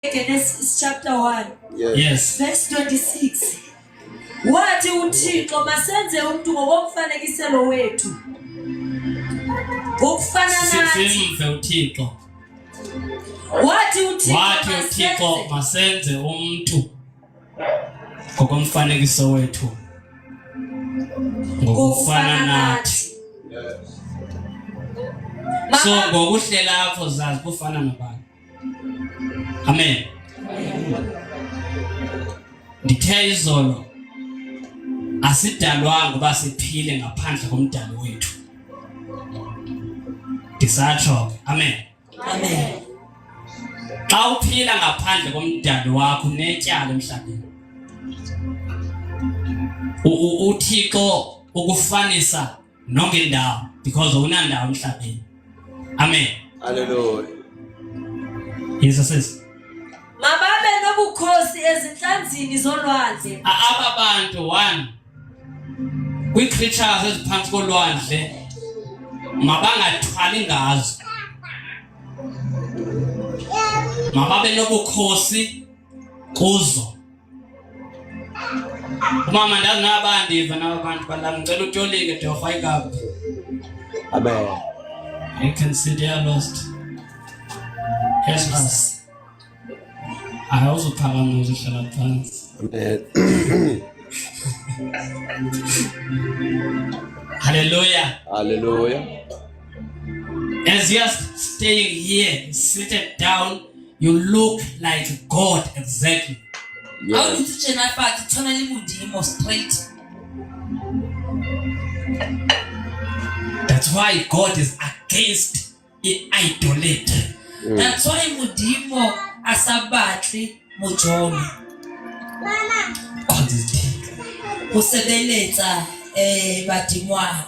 Genesis chapter 1. Yes. Verse 26. Wathi uThixo masenze umuntu ngokomfanekiselo wethu. Ukufana nathi. Simve uThixo. Wathi uThixo masenze umuntu ngokomfanekiso wethu. Ngokufana nathi. So ngokuhlela lapho zazi kufana nabantu. Amen. Ndithe izolo asidalwanga uba siphile ngaphandle komdali wethu. Ndisatsho amen. Amen. Xa uphila ngaphandle komdali wakho unetyala emhlabeni. uThixo ukufanisa nonke indawo because unandawo emhlabeni. Amen. Hallelujah. Jesus says mababe nobukhosi ezinhlanzini zolwandle. Aba bantu one kwi-creatures eziphansi kolwandle mabangathwali ngazo. Mababe nobukhosi kuzo. Mama ndazi nabandiva nabantu balami ngicela utolike ndokhwayikaphi. Amen. I can see they are lost. Help us. I also phakama uzihlala phansi. Amen. Hallelujah. Hallelujah. As you are staying here, seated down, you look like God exactly. How did you change that? Totally mudimo straight. That's why God is against idolatry. That's why mudimo asabatli mujolo. God is dead. Kusebeletsa badimwana.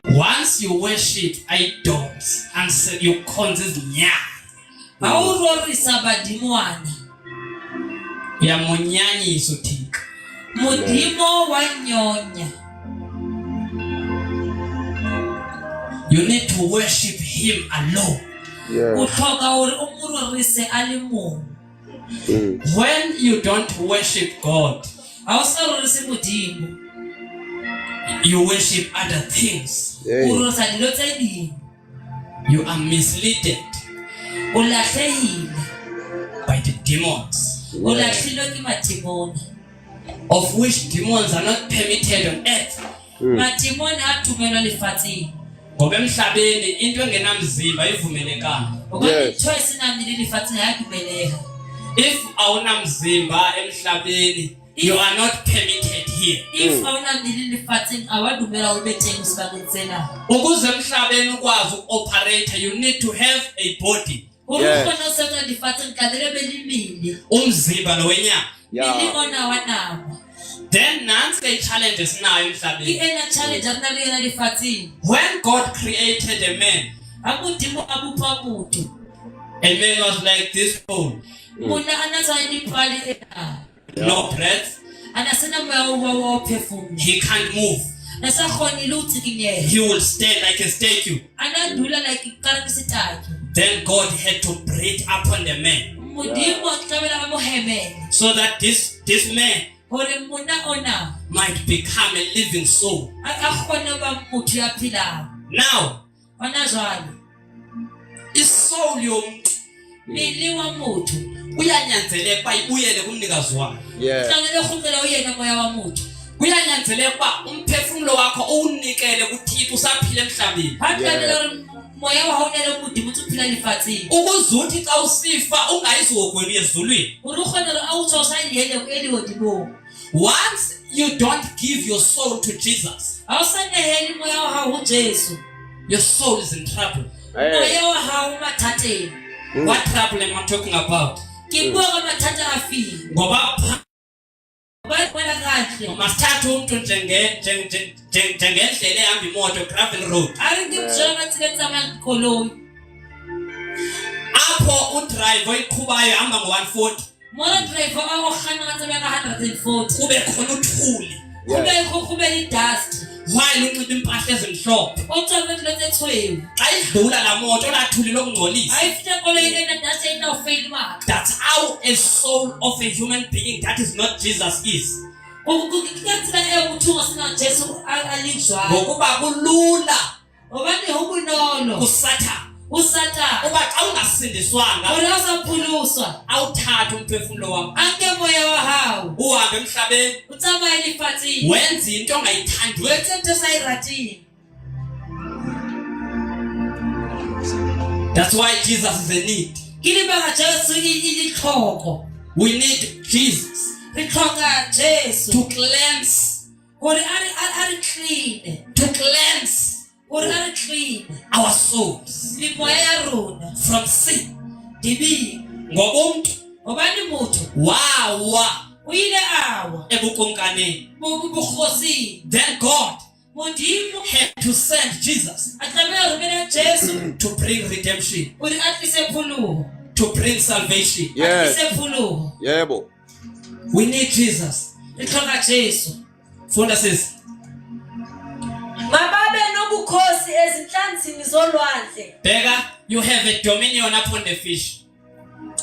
Once you worship idols and say you consist nya. Awurorisa badimwana. Uyamonyanyisa uThixo. Mudimo wanyonya. You need to worship him alone. Uthoka uri umurorise alimungu. When you don't worship God, awusarorise mudimo. You worship other things. Urosa dilotsedini. You are misled Ulahlehile by the demons. Ulahlilwe kimadimoni. Of which demons are not permitted on earth. Madimoni athumelwa lefatsini. Ngoba emhlabeni into engenamzimba ivumelekanga. Ngoba choice namile lefatsini ayakumeleka. If awunamzimba emhlabeni, you are not permitted here. If awunamile lefatsini awadumela ubethenge sibangetsela. Ukuze emhlabeni ukwazi uoperate, you need to have a body. Ukhona usebenza lefatsini kadele belimile. Umzimba lowenyama. Ilikona wanawo. Then nansi ke challenges nayo emhlabeni. Ina challenge akunaliyela lefatsini. When God created a man, abudimo abupha umuntu. A man was like this pole. Muna anazayini pali ena. No breath. Anasena moya wophefumula. He can't move. Nasakhonile utsikinyela. He will stand like a statue. Anadula like ikarabisitaki. Then God had to breathe upon the man. Mudimo tlabela amohemele. So that this man Hore muna ona might become a living soul. akhona ba muthu yaphilayo. Now, Ona jwalo. isoul yomuntu Mili wa muthu uyanyanzeleka ba ibuyele kumnikazi wayo. tlangele khumela uyena moya wa muthu. Kuyanyanzeleka ba umphefumulo wakho uwunikele kuThixo usaphila emhlabeni. Hatlangele moya wa honela mudimo uphila lefatsini. Ukuzuthi xa usifa ungayizogweli ezulwini. Urukhona awuthosa indlela eliwodibo. Once you don't give your soul to Jesus, awusaneheli moya wa uJesu. your soul is in trouble. Moya wa mathateni. What trouble am I talking about? Kibuka mathatha afile. Ngoba Bayibona kahle. masithatha umuntu njengendlela ehamba imoto gravel road. Aringimjona tsiketsa makoloni. Apho udriver iqhubayo hamba ngo140. Moya driver awukhana ngatsebeka 140. Kube khona uthuli. Kube idust. while unxiba impahla ezimhlophe o tswang le tshweu xa idlula la moto lathuli lokungcolisa. a ifita koloi ena da se ina fail ma That's how a soul of a human being that is not Jesus is. ukukatsela eyokuthunga sina Jesu alijwa Ngokuba kulula obani hokunolo usatha uba xa ungasindiswanga ora usaphuluswa awuthathe umphefumulo wakho anke moya wa hao uhambe emhlabeni utsamaye lifatsing wenza into ongayithandiyo. wetsethe sayirating. That's why Jesus is a need. Ke lebaka Jesu ilitlhoko We need Jesus re tlhoka Jesu to cleanse, gore a re clean to cleanse gore a re clean our souls memoya ya rona from sin. dibi Ngobuntu obani motho wawa o ile awa ebukumkaneni. bukhosi Then God modimo had to send Jesus a tlameha romela Jesu to bring redemption, gore a tlise phologo to bring salvation. a Yes. tlise phologo. Yebo. We need Jesus. Re tlhoka Jesu. Funda sis. Mababe nobukhosi ezinhlanzini zolwandle Bega, you have a dominion upon the fish.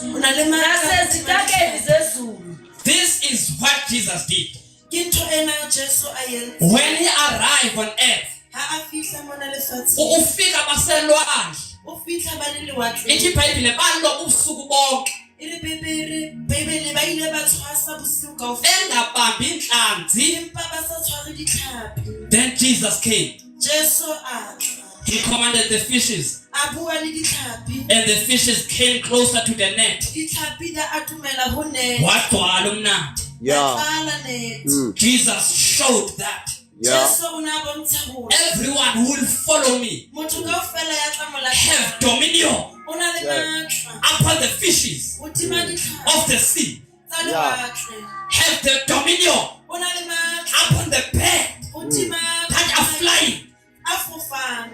Una le nasezitakeni zezulu. This is what Jesus did. Kinto ena Jesu ayen When he arrived on earth, ha afihla mona lefatshe ufika baselwandle. o fihla ba le lewatle Ithi iBhayibhile balwa ubusuku bonke ire bebele ba ile ba tshwasa bosiu kaofela engabambi inhlanzi. empa ba sa tshware ditlhapi. Then Jesus came. Jesu a He commanded the fishes, a bua le ditlhapi and the fishes came closer to the net. ditlhapi da atumela ho ne Wagcwala umnandi. Yeah. tsala net. Jesus showed that Yeah. Jesu o ne a bontsha hore everyone who will follow me motho kaofela ya tla mo have latela dominion o na le matla upon the fishes hodima ditlhapi of the sea, tsa lewatle have the dominion o na le matla upon the bird hodima that are flying. a fofang.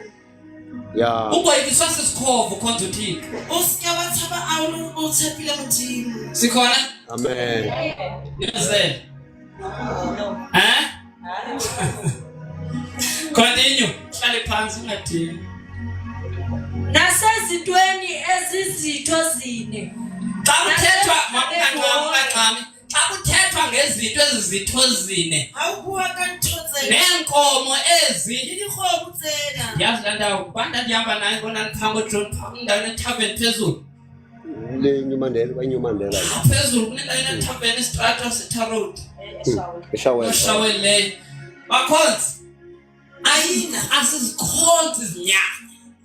Yeah. Ungoyikiswa sisikhovo khonza uThixo. O se wa tshaba a o tshepile modimo. Sikhona? Amen. Yenzele. Eh? Continue. Hlale phansi ungathini. Nasezintweni ezizitho zine. Xa kuthethwa maqhami, xa kuthethwa ngezinto ezizitho zine, Ha o bua ka ntho tsena neenkomo ezi le dikgomo tsena yazi laa ndawo kubantu ndihamba nayo ngona ndiphambi John Park endaweni ethaveni phezulu. Le Nyumandela, kwa Nyumandela. Phezulu kunendaweni ethaveni isitrato Sitha Road. Eshawe. Oshaweli leyo. Bakhonzi. Ayina asizikhonzi izinyanya.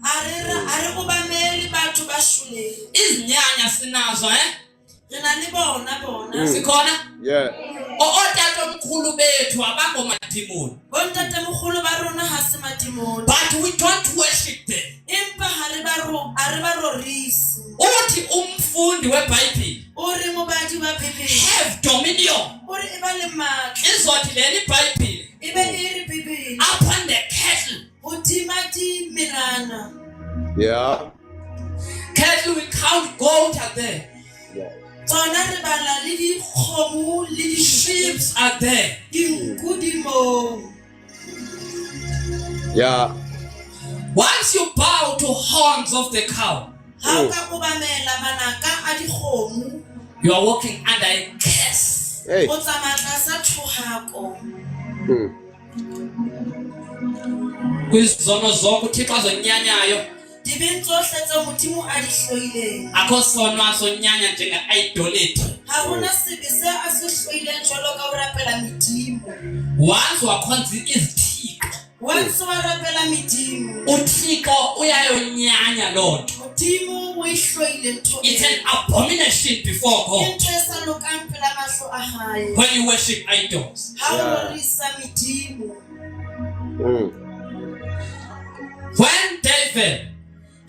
are go bameli batho ba shuleng Izinyanya sinazo re na le bona sikhona. Yeah. Ootatomkhulu bethu abangomadimoni. bontatemogolo ba rona ha se madimoni But we don't worship them. empa ha re ba rorisi Uthi umfundi weBhayibhile o re mobadi wa Bibele have dominion. o re e ba le matla Izothi leli iBhayibhile e be e re Bibele upon the cattle. hodima dimelana. Yeah. Cattle we count goat are there. Yeah. Tsona re bala le dikgomo le Sheep diship are there. dinku di moo. Yeah. Once you bow to horns of the cow, Ha o ka obamela manaka a dikgomo you are walking under a curse. Hey. o tsamaya tlasa thohako. Kwizono zonke uThixo azonyanyayo Dibeng tsohle tse modimo a di hloileng akho sono azonyanya njenge-idolatry. ha hona sebe se a se hloileng jwalo ka ho rapela medimo. Once wakhonza izithixo, Once wa rapela medimo uThixo uyayonyanya loo nto. modimo o e hloile ntho It's e. an abomination before Ke God ntho e sa lokang pela mahlo a hae when you worship idols. ha o Yeah. rorisa medimo. When David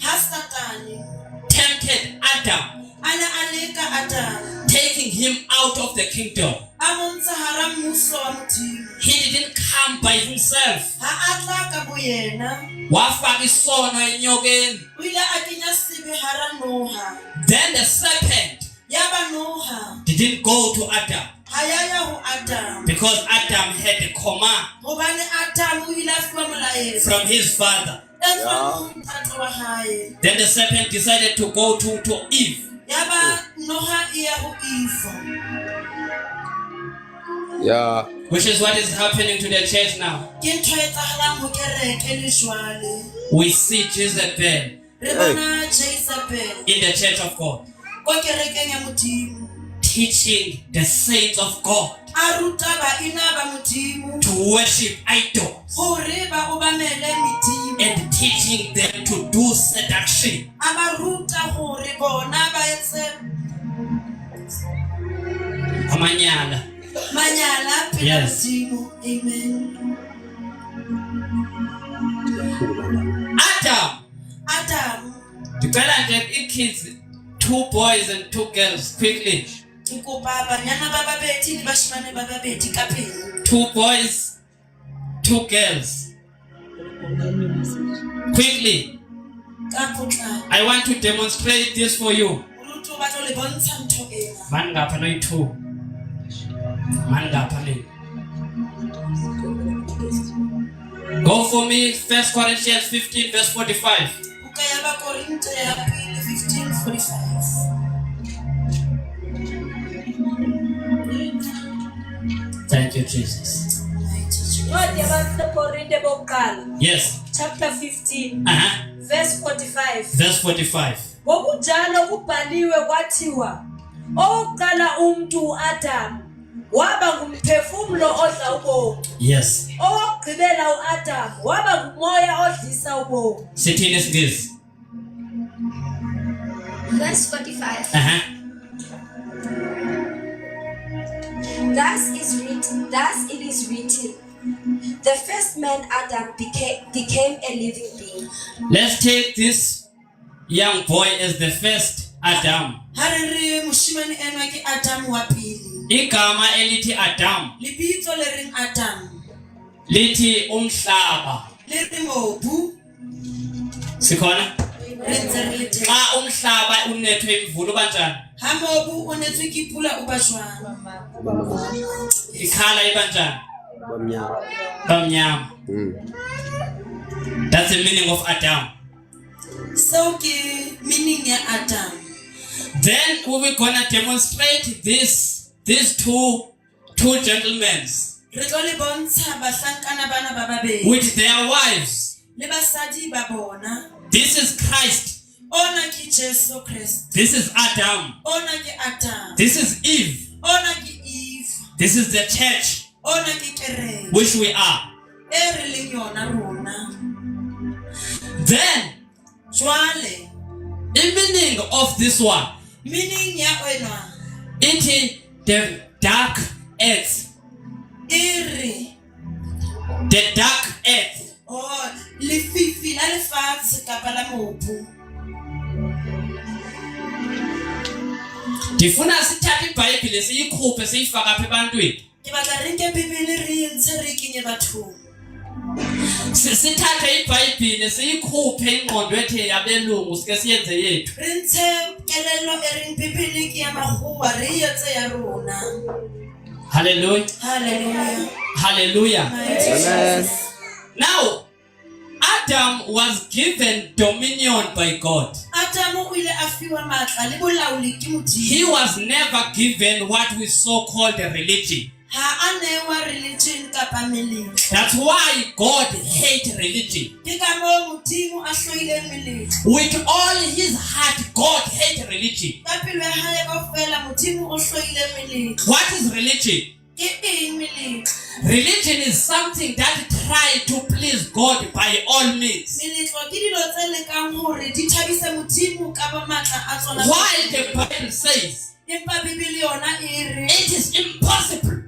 Ha Satane tempted Adam, a ne a leka Adam taking him out of the kingdom, a montsha hara mmuso wa modimo, he didn't come by himself. ha a tla ka boyena Wafaka isono enyokeni. o ile a kenya sebe hara noha. Then the serpent Yaba noha didn't go to Adam. ha ayaya ho Adam because Adam had a command gobane Adam o ile a fiwa molaetsa from his father. ntate wa hae. Then the serpent decided to go to Eve. Yaba noha iya ho Eve. Yeah. Which is what is happening to the church now. Ke ntho e etsahalang ho kereke le jwale. We see Jezebel Re bona Jezebel in the church of God ko kerekeng ya Modimo. teaching the saints of God A ruta baina ba Modimo to worship idols hore ba obamele medimo. and teaching them to do seduction. A ba ruta hore bona ba etse Amanyala. manyala pela Yes. Modimo. Amen. Adam, Adam developed kids, 2 boys and 2 girls, quickly. ke kopa banyana ba babedi le bashimane ba babedi ka pele. 2 boys, 2 girls. Quickly, Ka potla I want to demonstrate this for you. ruto ba tlo le bontsha ntho ena. Mangapha no 2. Mangapha le. Go for me, 1 Corinthians 15 verse 45. Buka ya ba Korinte ya pele 15:45. Thank you, Jesus. Ncwadi yabasekorinte bokuqala Yes. chapter 15 Uh-huh. verse 45. Verse 45. Ngokunjalo kubhaliwe kwathiwa owokuqala umuntu uAdam waba ngumphefumulo odla ubomi, Yes. owokugqibela uAdam waba ngumoya odlisa ubomi. Sitting is this. Verse 45. Uh-huh. Thus it is written, the first man Adam became a living being. Let's take this young boy as the first Adam. Ha re re moshimane enwa ke Adam wa pele. Igama elithi Adam Lebitso le reng Adam lithi umhlaba. le re mobu. Sikhona? Re ntse re le teng. Xa umhlaba unethwe imvula kanjani? Ha mobu o netswe ke pula o ba jwang? Ikhala ibanjani? Bamnyama. Bamnyama. That's the meaning of Adam. Seo ke meaning ya Adam. Then we will gonna demonstrate these two gentlemen Re tlo le bontsha bahlankana bana ba babedi with their wives. le basadi ba bona. This is Christ. Ona ke Jesu Christ. This is Adam. Ona ke Adam. This is Eve. Ona ke Eve. This is the church Ona ke kereke. which we are. E re leng yona rona. Then Jwale the meaning of this one, meaning ya enwa it is the dark earth. e The dark earth. oh lefifi la lefatshe kapa la mobu. Ndifuna sithathe iBhayibhile siyikhuphe siyifaka apha ebantwini. Ke batla re nke Bibele re e ntshe re kenye bathong. Sithathe iBhayibhile siyikhuphe ingqondo ethe yabelungu sike siyenze yethu. Re ntshe kelello e reng Bibele ke ya makgowa re e etse ya rona. Hallelujah. Hallelujah. Hallelujah. Amen. Now, Adam was given dominion by God. Adam o ile a fiwa matla le bolaodi ke He Modimo. was never given what we so called a religion. Ha a newa religion kapa melemo. That's why God hates religion. Ke ka moo Modimo a hloile melemo. With all his heart, God hates religion. Ka pelo ya hae kaofela Modimo o hloile melemo. What is religion? Ke eng melemo? Religion is something that tries to please God by all means. Meletlo ke dilo tse lekang hore di thabise Modimo ka ba matla a tsona. While the Bible says Empa Bibele yona e re it is impossible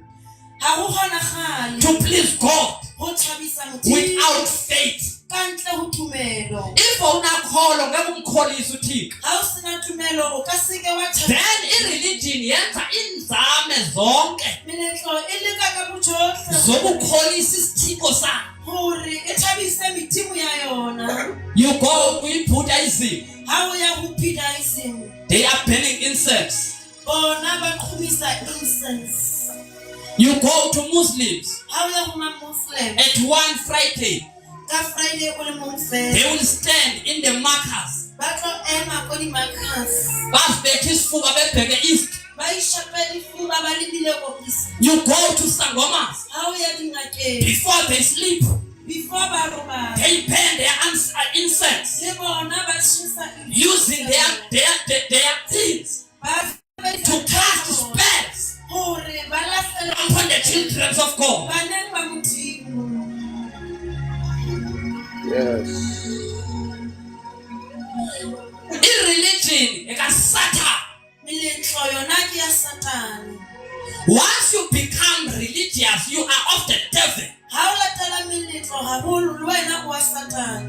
ha ho kgonagale to please God ho thabisa Modimo without faith. ka ntle ho tumelo. If unakholwa ngeke umkholise uThixo, Ha o sena tumelo o ka seke wa thabisa. then ireligion yenza inzame zonke Meletlo e leka ka bojohle zokukholisa isithixo sakhe. hore e thabise medimo ya yona. You go kwi-Buddhism, Ha o ya ho Buddhism they are burning incense. bona ba qhomisa incense. You go to Muslims ha o ya ho ma-Muslim at one Friday. ka Friday o le mong They fela will stand in the markers. ba tlo ema ko di-markers Basibethe isifuba bebheke east. ba ishapela ifuba ba lebile ko east. You go to Sangomas ha o ya dingakeng before they sleep. before ba robala They burn their incense le bona ba tjhesa using their things to cast spells hore ba lasele upon the children of God. baneng ba Modimo. Yes. In religion, it can Satan. Meletlo yona ke ya Satane. Once you become religious, you are of the devil. Ha o latela meletlo haholo le wena o wa Satane.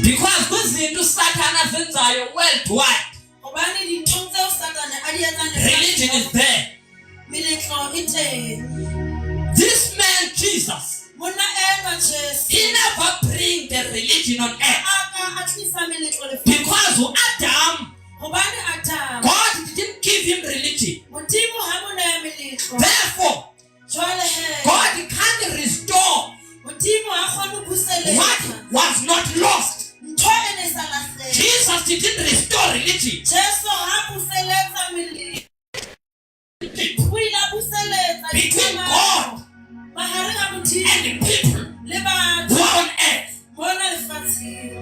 Because kuzinto Satan azenzayo worldwide. Hobane dintho tseo Satane a di etsang Religion is there. meletlo e teng. This man Jesus, Monna ena Jesu he never bring the religion on earth. a tlisa meletlo lefatsheng. Because Adam, Hobane Adam God didn't give him religion. Modimo ha mo naya meletlo. Therefore, Jwale he God can't restore Modimo ha kgone ho buseletsa what was not lost. ntho e ne sa lahleha. Jesus didn't restore religion. Jesu ha buseletsa meletlo. O ile a buseletsa Between dikamano God mahareng a Modimo and the people le who batho are on earth. mona lefatsheng.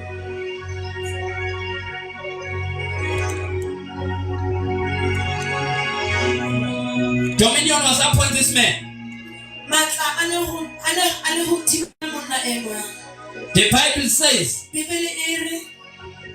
Dominion was upon this man. Matla a ne ho thibela monna enwa. The Bible says, Bibele e re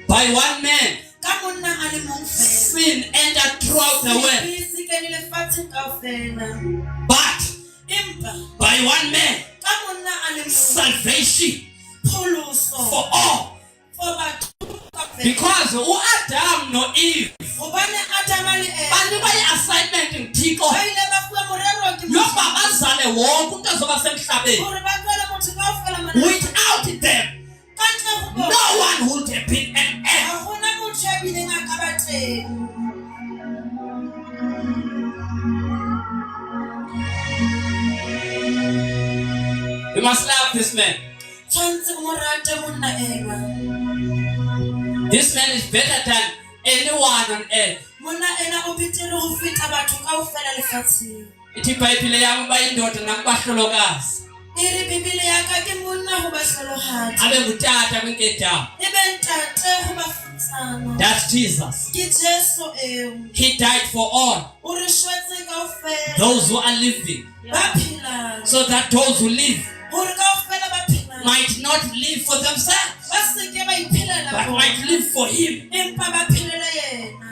by one man, ka monna a le mong fela sin entered throughout the world. se kene lefatsheng kaofela. But Empa by one man, ka monna a le mong salvation pholoso for all. for batho kaofela. Because Adam no Eve, Hobane Adam le Eva bani assignment ngithixo ba ile ba fuwa morero ke yokuba bazale wonke umuntu azoba semhlabeni. hore ba tloele motho kaofela mona. Without them, Ka ntle ho bona no one would have been an earth. ha hona motho ya bileng a ka ba teng. You must love this man. Tshwantse o mo rate monna enwa. This man is better than anyone on earth. Monna ena o betere ho feta batho kaofela lefatsheng. Ithi iBhayibhile yami bayindoda nakubahlolokazi. E re Bibele ya ka ke monna ho bahlolohadi. Abe ngutata kwenkedama. E be ntate ho bafutsana. That's Jesus. Ke Jesu eo. He died for all O re shwetse kaofela. those who are living, Ba phelang. so that those who live Hore kaofela ba phelang. might not live for themselves, Ba se ke ba iphelela but bona. might live for Him. Empa ba phelela yena.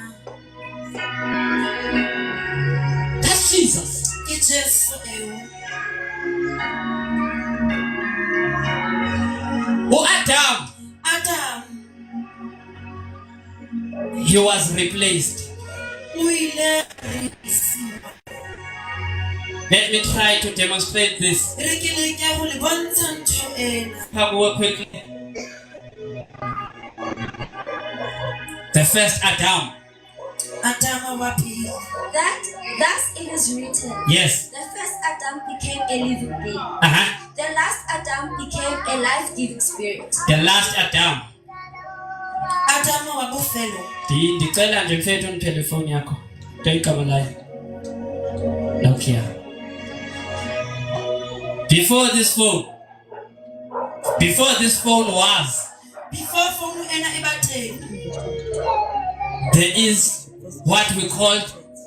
That's Jesus. Ke Jesu eo. Adam, Adam he was replaced. o ile re isiwa. Let me try to demonstrate this. Re ke leke ho le bontsha ntho ena. Come work quickly. The first Adam. Adam wa pele. Thus it is written. Yes. The first Adam became a living being. The last Adam became a life-giving spirit. The last Adam. Adam wa bofelo. Ndicela nje mfethu uniphe phone yakho. Nto igama layo. Nokia. Before this phone was, Before phone ena e ba teng. there is what we call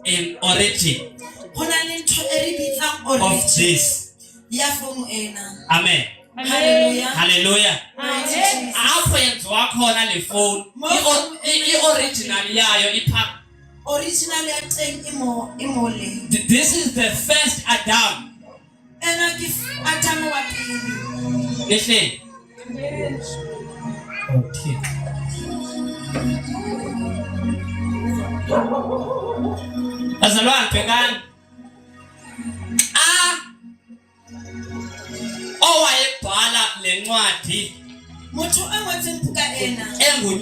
an origin Ho na le ntho e re bitsang of origin this. ya phone ena. Amen. Hallelujah. Hallelujah. Amen. Apho yenziwa khona le phone, i-original yayo ipha. Original ya teng e mo le. This is the first Adam. Ena ke Adam wa pele. Listen. Okay. Azalwane bhekani. Owayebhala lencwadi motho a ngotseng buka ena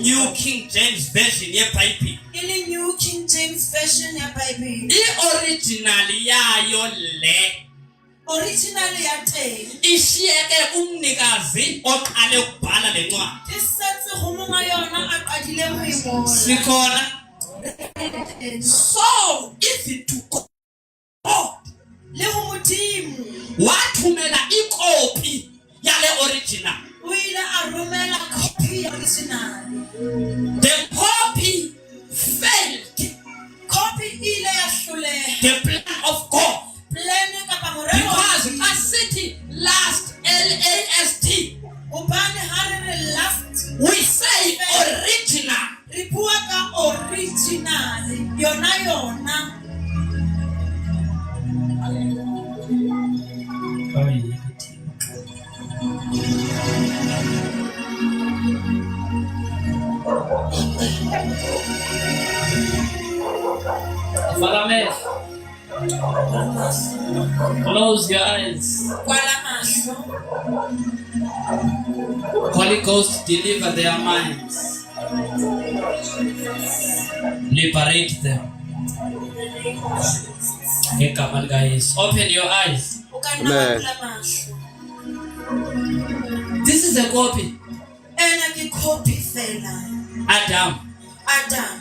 New King James Version yeBhayibheli. ile New King James Version ya Bible. I-original yayo le Original ya teng ishiyeke umnikazi oqale ukubhala le ncwadi. isetse go monga yona a qadile go e ngola. Sikhona. So if to God Le go modimo wathumela ikopi yale original. o ile a romela copy ya original. The copy failed Copy ile ya hloleha. the plan of God Plan kapa morero because a city last LAST obane ha re re last we say original. re bua ka original yona. Father, close your eyes. Kwala mahlo. Holy Ghost, deliver their minds. Liberate them. Okay, come on, guys. Open your eyes. O ka Amen. nna kwala mahlo. This is a copy. Ena ke copy fela. Adam. Adam.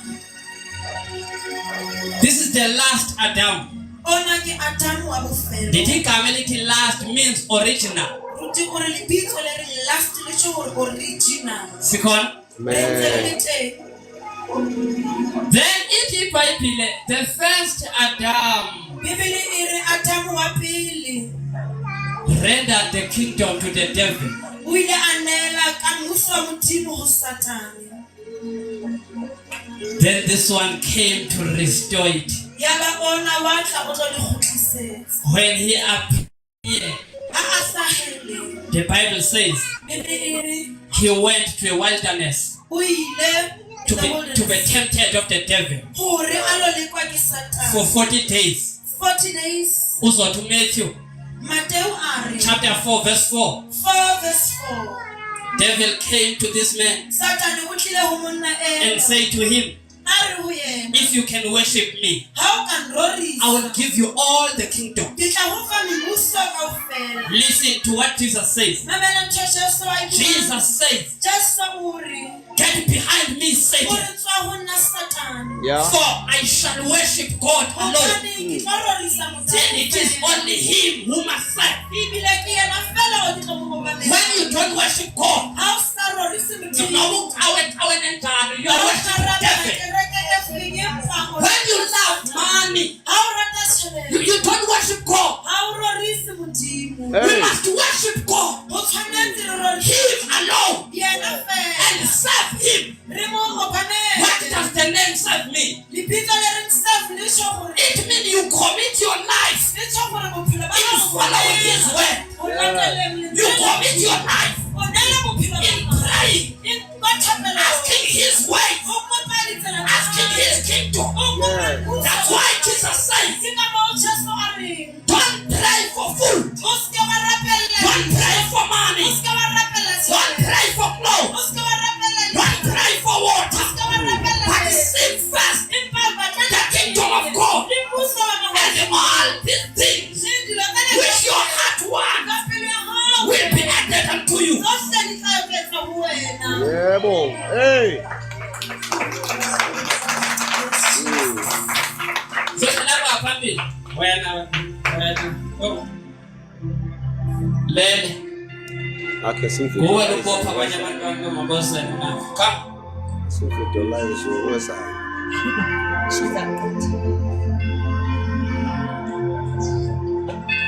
This is the last Adam. Ona ke Adam wa bofelo. The thing community last means original. Ruti gore le bitso le re last le tšo gore original. Sikon. Amen. Then it Bible, the first Adam Bibele e re Adam wa pele rendered the kingdom to the devil. o ile a neela ka mmuso wa modimo go Satane. Then this one came to restore it. Ya ba ona wa tla go tlo le khutlisetsa. When he appeared, A hlahele. the Bible says Bibele e re he went to a wilderness o ile to be tempted of the devil gore a lo lekwa ke Satane. for 40 days. 40 days. Also to Matthew Mateo a re chapter 4 verse 4. 4 verse 4. Devil came to this man Satane o tlile ho monna and said to him, a re ho yena if you can worship me, ha o ka nrorisa I will give you all the kingdom. ke tla go fa mebuso kaofela. Listen to what Jesus says. Mamela ntho e Jesu a e buang. Jesus says, Jesu o re get behind me, o Satan, re tswa ho nna Satane. Yeah. for I shall worship God alone. Hobane ke tlo rorisa And it is Modimo. only him who must serve. Ebile ke yena fela o ke tlo mo obamela. When you don't worship God, Ha o sa rorisi you Modimo, know you ha are o worshiping ka the devil. kereke e feng e mpang o When you love money, ha o rata tjhelete, you don't worship God. ha o rorisi Modimo. We Hey. must worship God, Ho tshwanetse re rorise him alone, yena and fela. serve him. Re mo obamela. What does the name serve mean? Lebitso le reng serve le tjho gore It means you commit your life le tjho gore bophelo ba in gago following his word. o lateleng You lentswe. commit your life O nela bophelo ba in gago. praying, E kwa thapelo. asking his way, O kopa ditsela tsa asking hae. his kingdom. O kopa thuso. That's why Jesus says, Ke ka moo Jesu a reng, don't pray for food, o seke wa rapella don't dijo. pray for O money, seke wa rapella don't tjhelete. pray for O clothes, seke wa rapella don't dijo. pray for O water, seke wa rapella but metsi. seek first Empa batla the kingdom of God, le mmuso wa gago. and all these things Le dilo tse di which your heart wants ka pelo ya gago. will be added unto you. Tsohle di tla oketswa ho wena. Yebo. Hey. Zohlala phambili wena oh. Lele Okay, simple. kuwe lokupha abanye abantu bamabosana na come Simple life so what's that?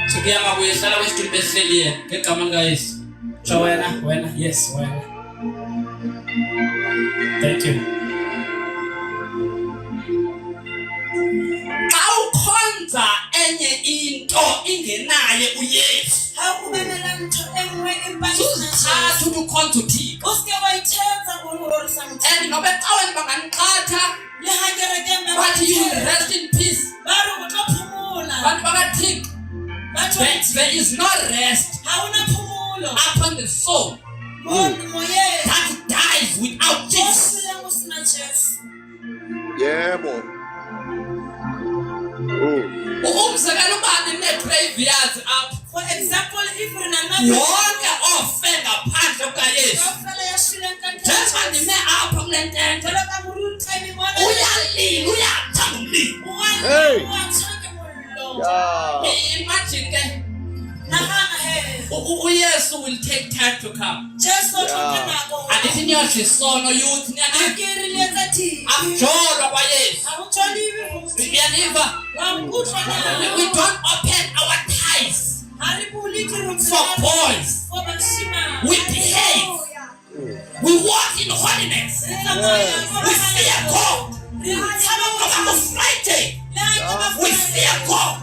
sikuyama kuyehlala kwesitulo behleliye ngegama likaYesu. Sho wena yes wena. Thank you. Xa ukhonza enye into ingenaye uYesu, Ha o memela ntho e nngwe empa e sena susithatha Jesu. ukhonza uThixo. O seke wa ithetsa gore o rorisa Modimo. And nobe caweni banganiqatha Le ha kerekeng ba bathi you ithetsa, rest in peace. ba re o tlo phomola. Bantu bakaThixo, Ba tjho, there is no rest ha ona phomolo upon the soul that dies without Jesus. Yebo. Umzekelo ubani ne-graveyards apha. For example, if you're in another Wonke ofe ngaphandle kukaYesu. Njengoba ndime apha kule ntente, uyalila, uyathanda umlilo. Hey. Yeah. Imagine ke, uYesu will take time to come. Andithi niyodla isono youth, niyaniva? Akujolwa kwaYesu. Niyaniva? We don't open our ties for boys. We behave. We walk in holiness. We fear God. On Friday, we fear God.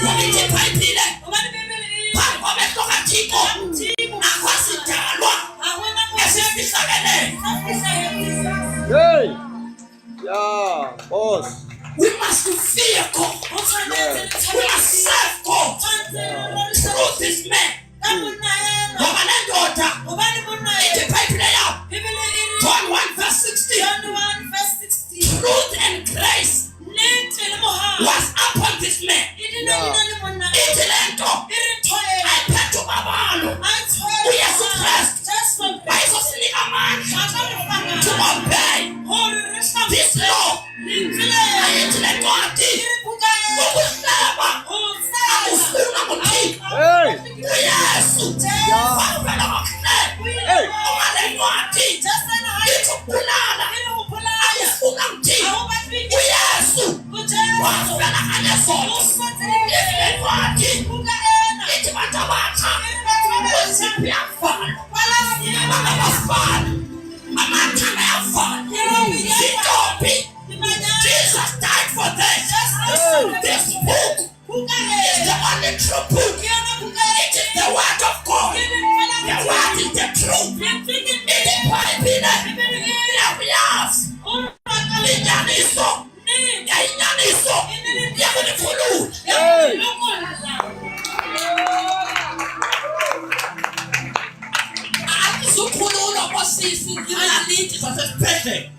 Kumithi iBhayibhile, phambi kwamehlo kaThixo akwasidalwa esifihlakeleyo. Hey. Yeah, boss. We must fear God. We must serve God through this man. Ngoba le ndoda ithi iBhayibhile yabo, John 1:16, truth and grace was upon this man. Ithi le nto ayiphethe ubabalo uYesu Kristu wayezosinika amandla to obey this law. Ayithi le ncwadi ukuhleba akufuna kuThixo. Hey. uYesu wavela ngokuhleba. Hey. Ngoba le ncwadi ithi ukubulala akufuna kuThixo. uYesu wavela ngalesono. Le ncwadi ithi bantu abatsha uziphi yavala, abafana amathanga yavala, zitombi. Jesus died for this. This book is the only true book. It is the word of God. The word is the truth. It is iBhayibhile. Yakuyazi inyaniso, yayinyaniso yakunifulula. Hey. Akuzukhululwa kwasisi zinalithi zasesibhedlela.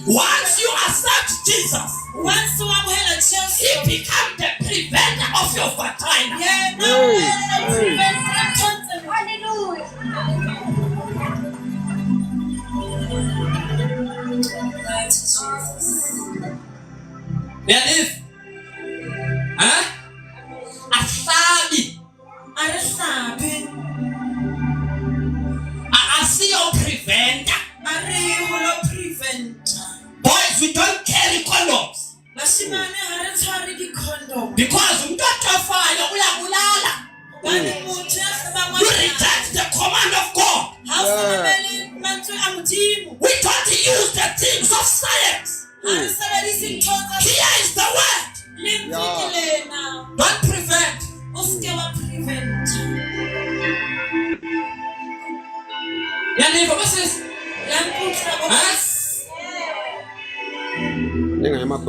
Once you accept Jesus, He becomes the preventer of your vagina. Yaniv? Ahlabi. Asiyo preventer. Boys, we don't carry condoms. Because umuntu atrafayo uyabulala. You reject the command of God. We don't use the things of science. Here is the word. Don't prevent. Yaniva, what's this?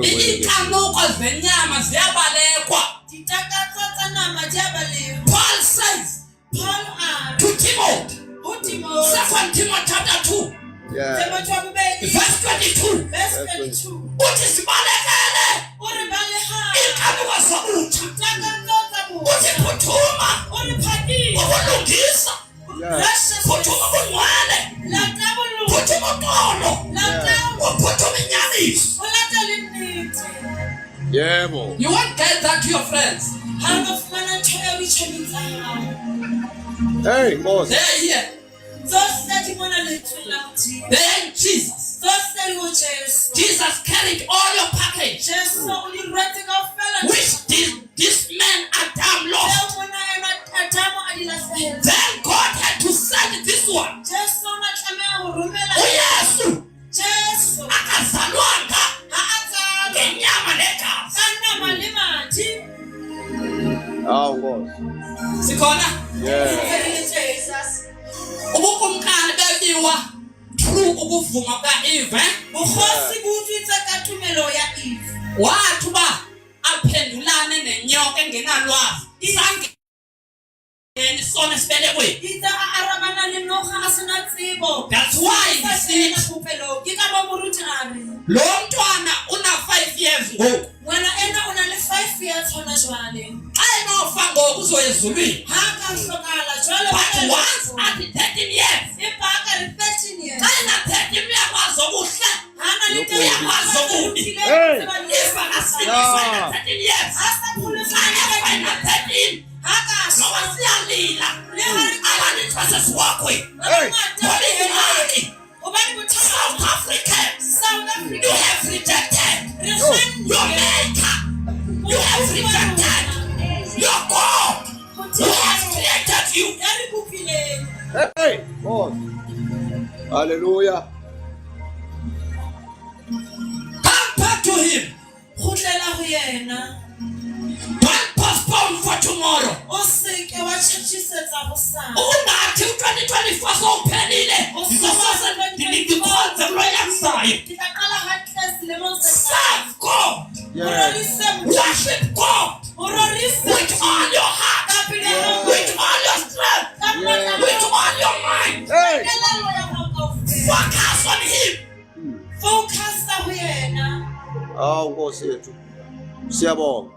Iinkanuko zenyama ziyabalekwa. Paul says to Timothy, 2 Timothy chapter 2, verse 22, uthi sibalekele iinkanuko zobutsha, uthi phuthuma ukulungisa, phuthuma ubungcwele, phuthuma uxolo, uphuthuma inyaniso. Yebo. You won't get that to your friends. Hey, boss. They're here. They're in Jesus. Jesus carried all your package, which this man Adam lost. Then God had to send this one. Yesu akazalwanga ngenyama negazi. Oh, boss. Sikhona? Yeah. Ubukumkani bebiwa through ukuvuma kuka-Eve. Wathi uba aphendulane nenyoka engenalwazi. Sangeni sona tsebele kwe. itse a arabana le noga a sena tsebo That's why he said, ke ka mo moruti a re lo mntwana una 5 years ngoku. ngwana ena o na le 5 years hona jwale Xa enofa ngoku uzoya ezulwini. ha ka hlokala jwale But once at 13 years, empa a ka re 13 years xa ena 13 uyakwazi okuhle. hana le teng Uyakwazi okubi. Hey. If akasiliswa ena 13 years, ha sa pholosa ayafa ena 13. ha ka Ngoba siyalila. Abantu basesiwakwe. Hey. Ngoba ingxaki. hobane bothata South Africans, South you Africa have rejected re your maker. You have rejected your God who has created you. ya re kopileng Hey, boss. Hallelujah. Come back to him. khotlela ho yena Don't postpone for tomorrow. o se ke wa tjhetjisetsa ho sana Ungathi u-2024 sowuphelile. Ndikhonze kulo yakzayo. ke tla qala hantle selemong se tlang. Serve God. O Yes. rorise Modimo. Worship God O rorise with all your heart, ka pelo ya hao, with all your strength, ka matla a with hao, all your mind. Hey. kelello ya hao kaofela. Focus on him. Focusa ho yena Hawu Nkosi yethu. Siyabonga.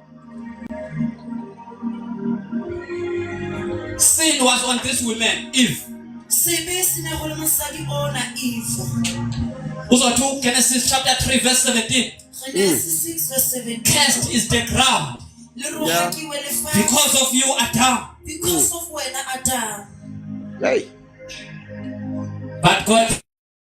Sin was on this woman, Eve. sebe se ne go le mosadi ona Eve. Uzothi Genesis chapter 3 verse 17. Genesis 6 verse 17. Cursed is the ground Le rohakiwe lefatshe because of you, Adam. because of wena Adam. Hey. But God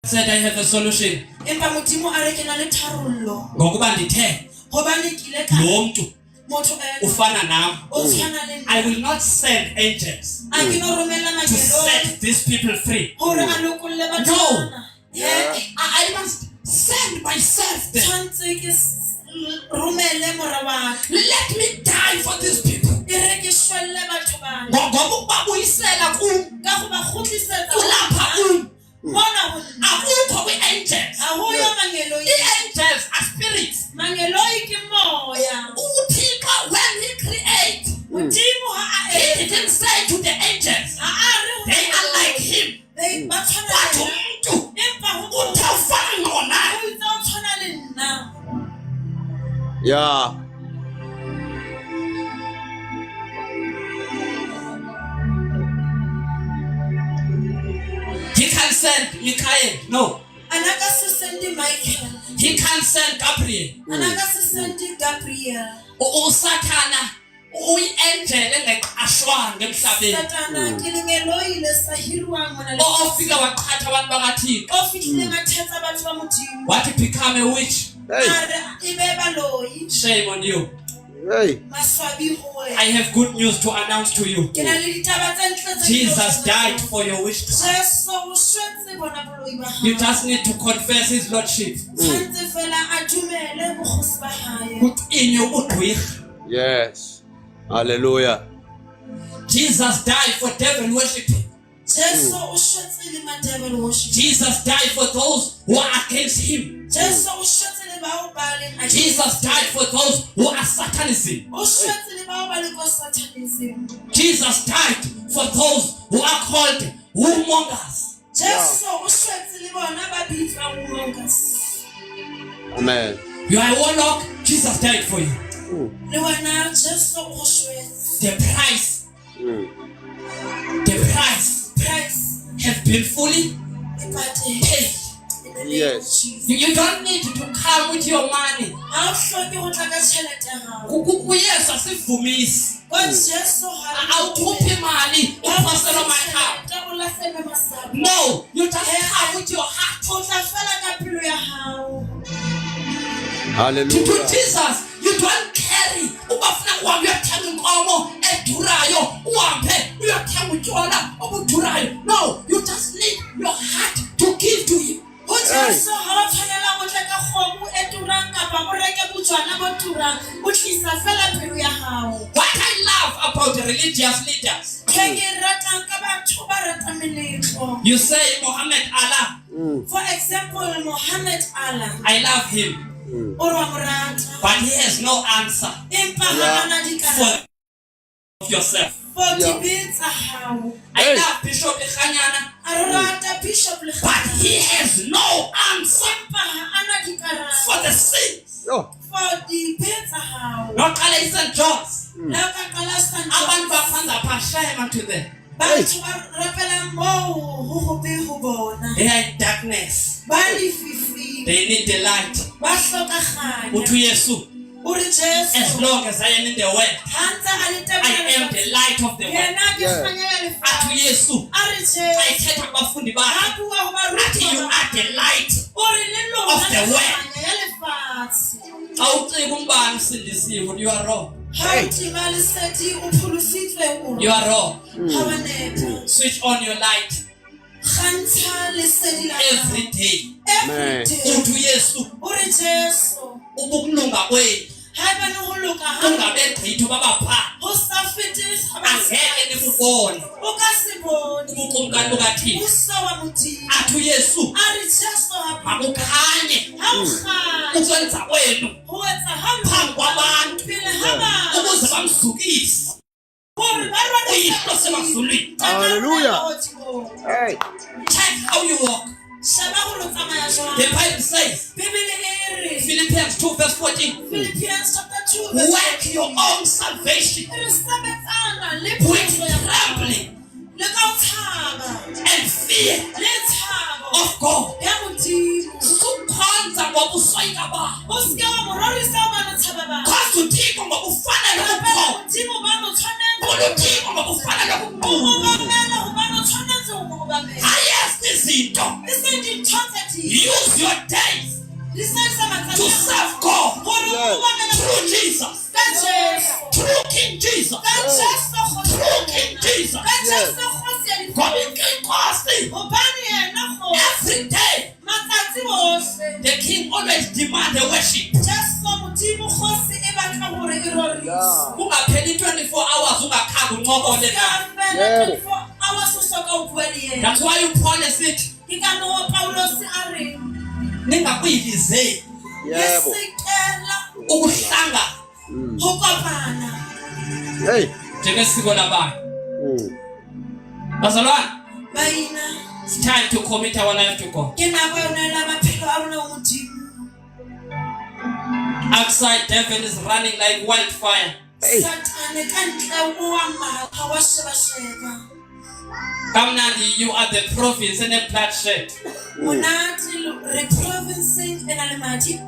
said, I have a solution. Empa Modimo a re ke na le tharollo Ngokuba ndithe hobane ke ile ka lo mntu motho ena ufana nam. o tshwana le I nna. will not send angels A ke no romela to makeloi set these people free. hore a lokolle batho No. bana. Yeah. I must send myself there. Tshwantse ke romele mora wa ka. Let me die for these people. E re ke shwelle batho bana Ngoba ukubabuyisela kum ka go ba kgutlisetsa kulapha kum. bona ho nna Akukho kwi-angels. ha ho yo mangeloi. I-angels are spirits. Mangeloi ke moya. uThixo when he create, Modimo ha a he etsa didn't say to the angels, ha a re ho they are like him. ba tshwana Batho le nna. mntu Empa ho uthi awufana ngona. o itse o tshwana le nna. Yeah. He can send Michael. No. Ana ka se sendi Michael. He can send Gabriel. Ana ka se sendi Gabriel. Usathana uyi-angel engeqashwanga emhlabeni. Satana ke lengeloi le sa hirwang mona le. Ofika waqhatha abantu bakaThixo. O fihlile mathetsa batho ba Modimo. Wathi become a witch. Hey. Are e be baloi. Shame on you. Hey. Maswabi ho wena. I have good news to announce to you. Ke na le ditaba tse ntle tse Jesus died for your witchcraft. Jesu o shwetse bona boloi ba You hao. just need to confess his lordship. Tshwantse fela a dumele bokgosi ba hae. In your udwig. Yes. Hallelujah. Jesus died for devil worshiping. Jesu o shwetse le ma devil worship. Jesus died for those who are against him. Jesu o shwetse le bao ba leng against. Jesus died for those who are satanism. O shwetse le bao ba leng ko satanism. Jesus died for those who are called warmongers. Jesu o shwetse le bona ba bitswang warmongers. Amen. You are a warlock, Jesus died for you. Le wena Jesu o shwetse. The price Price has been fully e patetse. paid. In the name of Yes. Jesus. You don't need to come with your money. Ha o hloke ho tla ka tjhelete ya hao. Kuyesu asivumisi. Ko Jesu ha Awukhuphi imali uphaselwa makhaya. o lahlele masapo. No, you just come with your heart. O tla fela ka pelo ya hao. To Hallelujah. Jesus, you don't carry. Ubafuna uhambe uyothenga inkomo edurayo, uhambe uyothenga utshwala obudurayo. No, you just need your heart to give to him. Ho Jesu ha wa tshwanela go tla ka kgomo e turang kapa o reke bojwana bo turang. O tlisa fela pelo ya hao. What I love about the religious leaders, Ke ke ratang ka batho ba ratang meletlo. you say Muhammad Allah, For example, Muhammad Allah. I love him, O re wa mo rata. but he has no answer Empa ha ana dikarabo. of yourself. For Yeah. dibete tsa hao. I love Bishop Lekganyana, A re rata Bishop but Lekganyana. he has no answer Empa ha ana dikarabo. for the sins. Oh. For dibete tsa hao. Not Calais St. John's. La ka qala St. Abantu John's. baphanda phashaya to them. Batho ba rapela moo ho hobe ho bona. They are in darkness. Ba lefifile. They need the light. Ba hlokaganya. Uthi Yesu, O re as Jesu. long as I am in the world, Ha ntse a le I am the light of the world. Yena ke Yeah. kganya ya Athi lefatshe. Yesu, A re Jesu. ayithetha kubafundi Ha bakhe. bua ho baruti Athi you ba are the light. O re le lona of the le world. kganya ya lefatshe. Xa ucika umbani usindisiwe, you are wrong. Ha o tima lesedi o pholositswe o. You are wrong. Ha ba nepa. Switch on your light Kgantsha lesedi la hao. every day. Every day. Uthi Yesu, O re Jesu. ubukulunga kwenu Haeba le ho loka ha kungabegqitha babapha. ho sa fete Angeke nibubone o ka se bone ubukumkani bukaThixo. uso wa Modimo. Athi Yesu, A re Jesu ha makukhanye ha o kganya ukwenza kwenu ho etsa ha phambi kwabantu pele ha ba ukuze bamzukise hore ba rwale uyihlo semazulwini. Hallelujah. Hey. Check how you walk. Sheba hore o tsamaya jwang. The Bible says, Bibele e re Philippians 2 verse 14, Philippians chapter 2 verse work your own salvation re sebetsana le with pholo ya hao. trembling Le ka o tshaba and fear le tshabo of God. ya Modimo. Sukukhonza ngokuswayika bakho. O se ke wa mo rorisa o ba no tshaba ba. Khazi uThixo ngokufanele Rapela kukhona. Modimo ba no tshwanetse. uThixo ngokufanele O kukhona. obamela ho ba no tshwanetse ho mo obamela. Highest izinto. Le se dintho tse ding. Use your days Le se sa matsatsi to a hao. serve God Hore o obamele through Jesus, ka Jesu. through King Jesus, Ka Jesu kgosi ya through King rona. Jesus. Ka Jesu kgosi ya God difofu. is King Kosi. Hobane yena kgosi. Every day, Matsatsi ohle. the King always demands the worship. Jesu Modimo kgosi e batla hore e rorise. Kungapheli 24 hours ungakhanga uncokole naye. Ska fela 24 hours o soka o bua le yena. That's why Paul esithi Ke ka moo Paulos a reng, ningakuyilizeli le Yebo. sekela ukuhlangana ho kopana. Hey. njengesiko labantu. Mm. Bazalwane, Baina, it's time to commit our life to God. ke nako ya ho nehela maphelo a rona ho Modimo. Outside, devil is running like wildfire. Hey. Satane ka ntle o wa matha wa sheba-sheba. Kamnandi, you are the province and a bloodshed. Monate re provinceng e na le madi.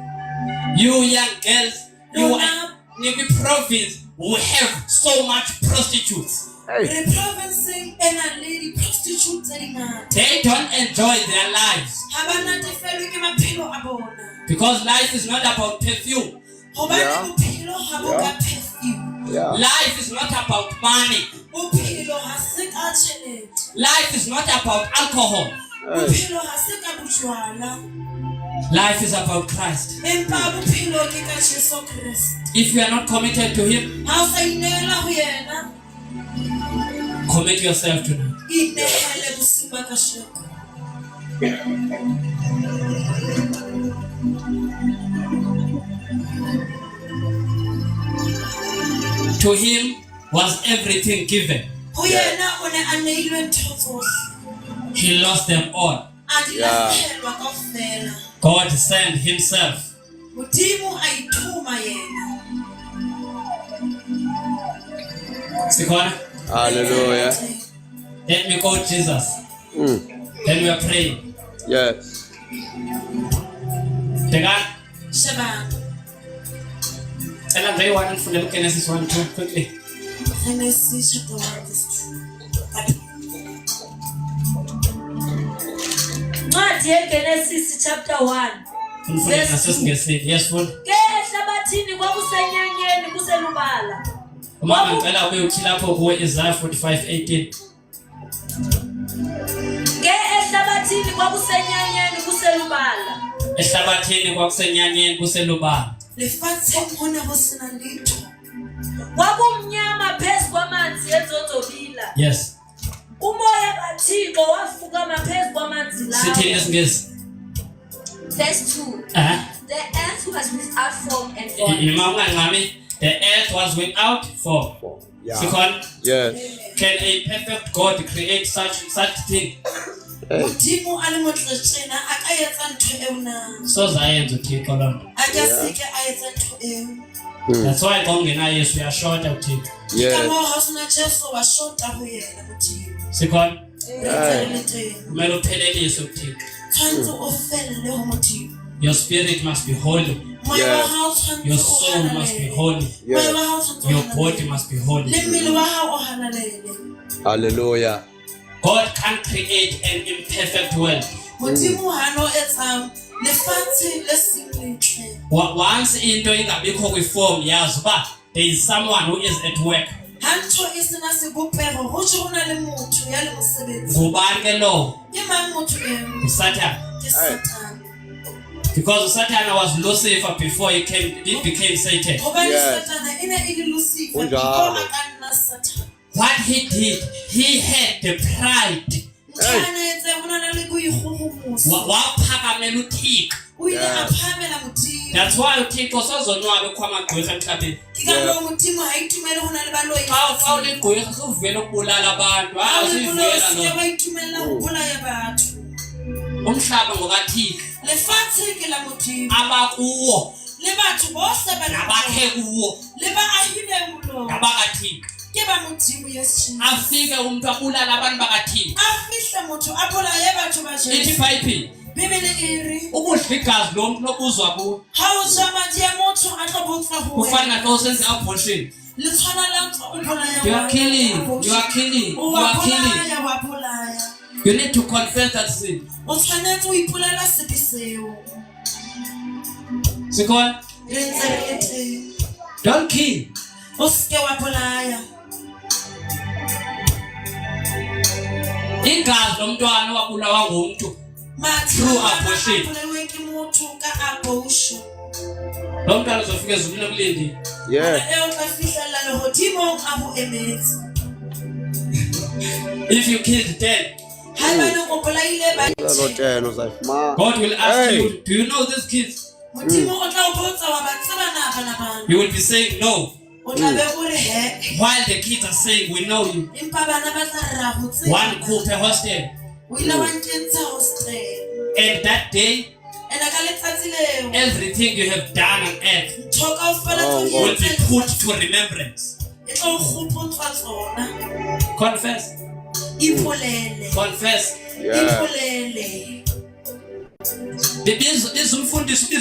You young girls, you are Lona in the province who have so much prostitutes. Hey. re provinceng e na le di-prostitute tse di ngata. They don't enjoy their lives Ha ba natefelwe ke maphelo a bona. because life is not about perfume. Hobane Yeah. bophelo ha bo ka perfume. Yeah. Life is not about money. Bophelo ha se ka tjhelete. Life is not about alcohol. Hey. Bophelo ha se ka bojwala. Life is about Christ. Empa bophelo ke ka Jesu Kriste. If you are not committed to Him, Ha o sa inehela ho yena, commit yourself to Him. inehele bosiu ba kasheko. To Him was everything given. Ho yena o ne a neilwe ntho tsohle. He lost them all. A di Yeah. lahlehelwa kaofela. God sent Himself. Modimo a ithuma yena. Sikhona? Hallelujah. Let me go, Jesus. Mm. Then we are praying. Yes. Tekani, Shebana. cela nje i-1 nifundele uGenesis 1:2 quickly. Genesis chapter 1 verse 2. Ncwadi yeGenesis chapter 1. Unifundele Yes. nasesiNgesini. Yes, funda. Ke ehlabathini kwakusenyenyeni kuselubala. Umama ngicela uyothi lapho kuwe Isaiah 45:18. Ke ehlabathini kwakusenyenyeni kuselubala. Ehlabathini kwakusenyanyeni kuselubala. Lefatsheng ho ne ho sena letho. Kwakumnyama phezu kwamanzi enzonzobila. Yes. Umoya kaThixo wafukama phezu kwamanzi Sithini lawo. esiNgesi? Verse 2. The earth was without form and void. Noma ungancami, the earth was without form Yeah. Second, Yes. can a perfect God create such thing? Hey. modimo a le motle tjena a ka etsa ntho eo na So zayenza uThixo lonto. a ka seke a etsa ntho eo That's why kongena Yesu uyashota uThixo. ka Yes. moo ha o sena jesu wa shota ho yena modimo Second, Re le teng. kumele uphelelise uThixo. Tshwantse o felle ho modimo Your spirit must be holy. moya wa Yes. hao tshwantse Your o soul must be hananele. holy. Moya wa hao tshwantse o Your hananele. body must be holy. le mmele wa hao o hananele Hallelujah. God can't create an imperfect world. modimo ha no etsang lefatshe le seng letle Once into ingabikho kwi-form yazi uba there is someone who is at work. ha ntho e sena sebopego ho tjho ho na le motho ya le mosebetsi Ngubani ke lo? ke mang motho eo Satan. ke Satan Because Satan was Lucifer before he became Satan. hobane Yes. Satana e ne e le Lucifer Unjalo. before a ka nna Satan What he did, he had the pride. ntho a na etse ho na le boikgohomoso Waphakamela uThixo. o ile a Yes. phamela modimo That's why uThixo sazonwabe kwamagqwetha emhlabeni. ke ka moo modimo ha itumele ho na le baloyi Xa uligqwetha suvela ukubulala abantu. ha o le Sivela molosi lo. wa itumela ho bolaya batho Umhlaba ngokaThixo. lefatshe ke la modimo Abakuwo le batho bohle ba nabakhe kuwo le ba ahile mollo nabakaThixo. ke ba modimo Yesu Afike umuntu abulala abantu bakaThixo. a fihle motho a bolaye batho ba Ithi Jesu iBhayibheli bibele e re ukudla igazi lomuntu lokuzwa kuwo ha o ja madi ya motho a tlo botswa ho kufana xa usenza abortion. le tshwana la ntho o bolaya You are killing. You are killing. You wa are killing. bolaya wa bolaya You need to confess that sin. o tshwanetse o ipolela sepe seo Second, re ntse re le teng don't kill. o seke wa bolaya Igazi lomntwana wabulawa ngumntu. True abortion. mathaabolelwe ke motho ka abortion Lo mntwana uzofika ezulwini ekulindini. Yes. eo ka fihlela lehodimong a ho emetse If you killed them, haebane o bolaile ba Lelo teno uzayifumana. God will ask Hey. you, do you know these kids? modimo o tla o botsa wa ba tseba na bana bana You will be saying no. o tla be o re he While the kids are saying, we know you. empa bana ba tla re ra ho tseba One cool per hostel. o ile wa nkentsha hostel And that day, ena ka letsatsi leo everything you have done on earth ntho kaofela Oh, tse di will be entseng put to remembrance. e tlo kgopotswa tsona Confess. ipolele Confess. Yeah. ipolele Biza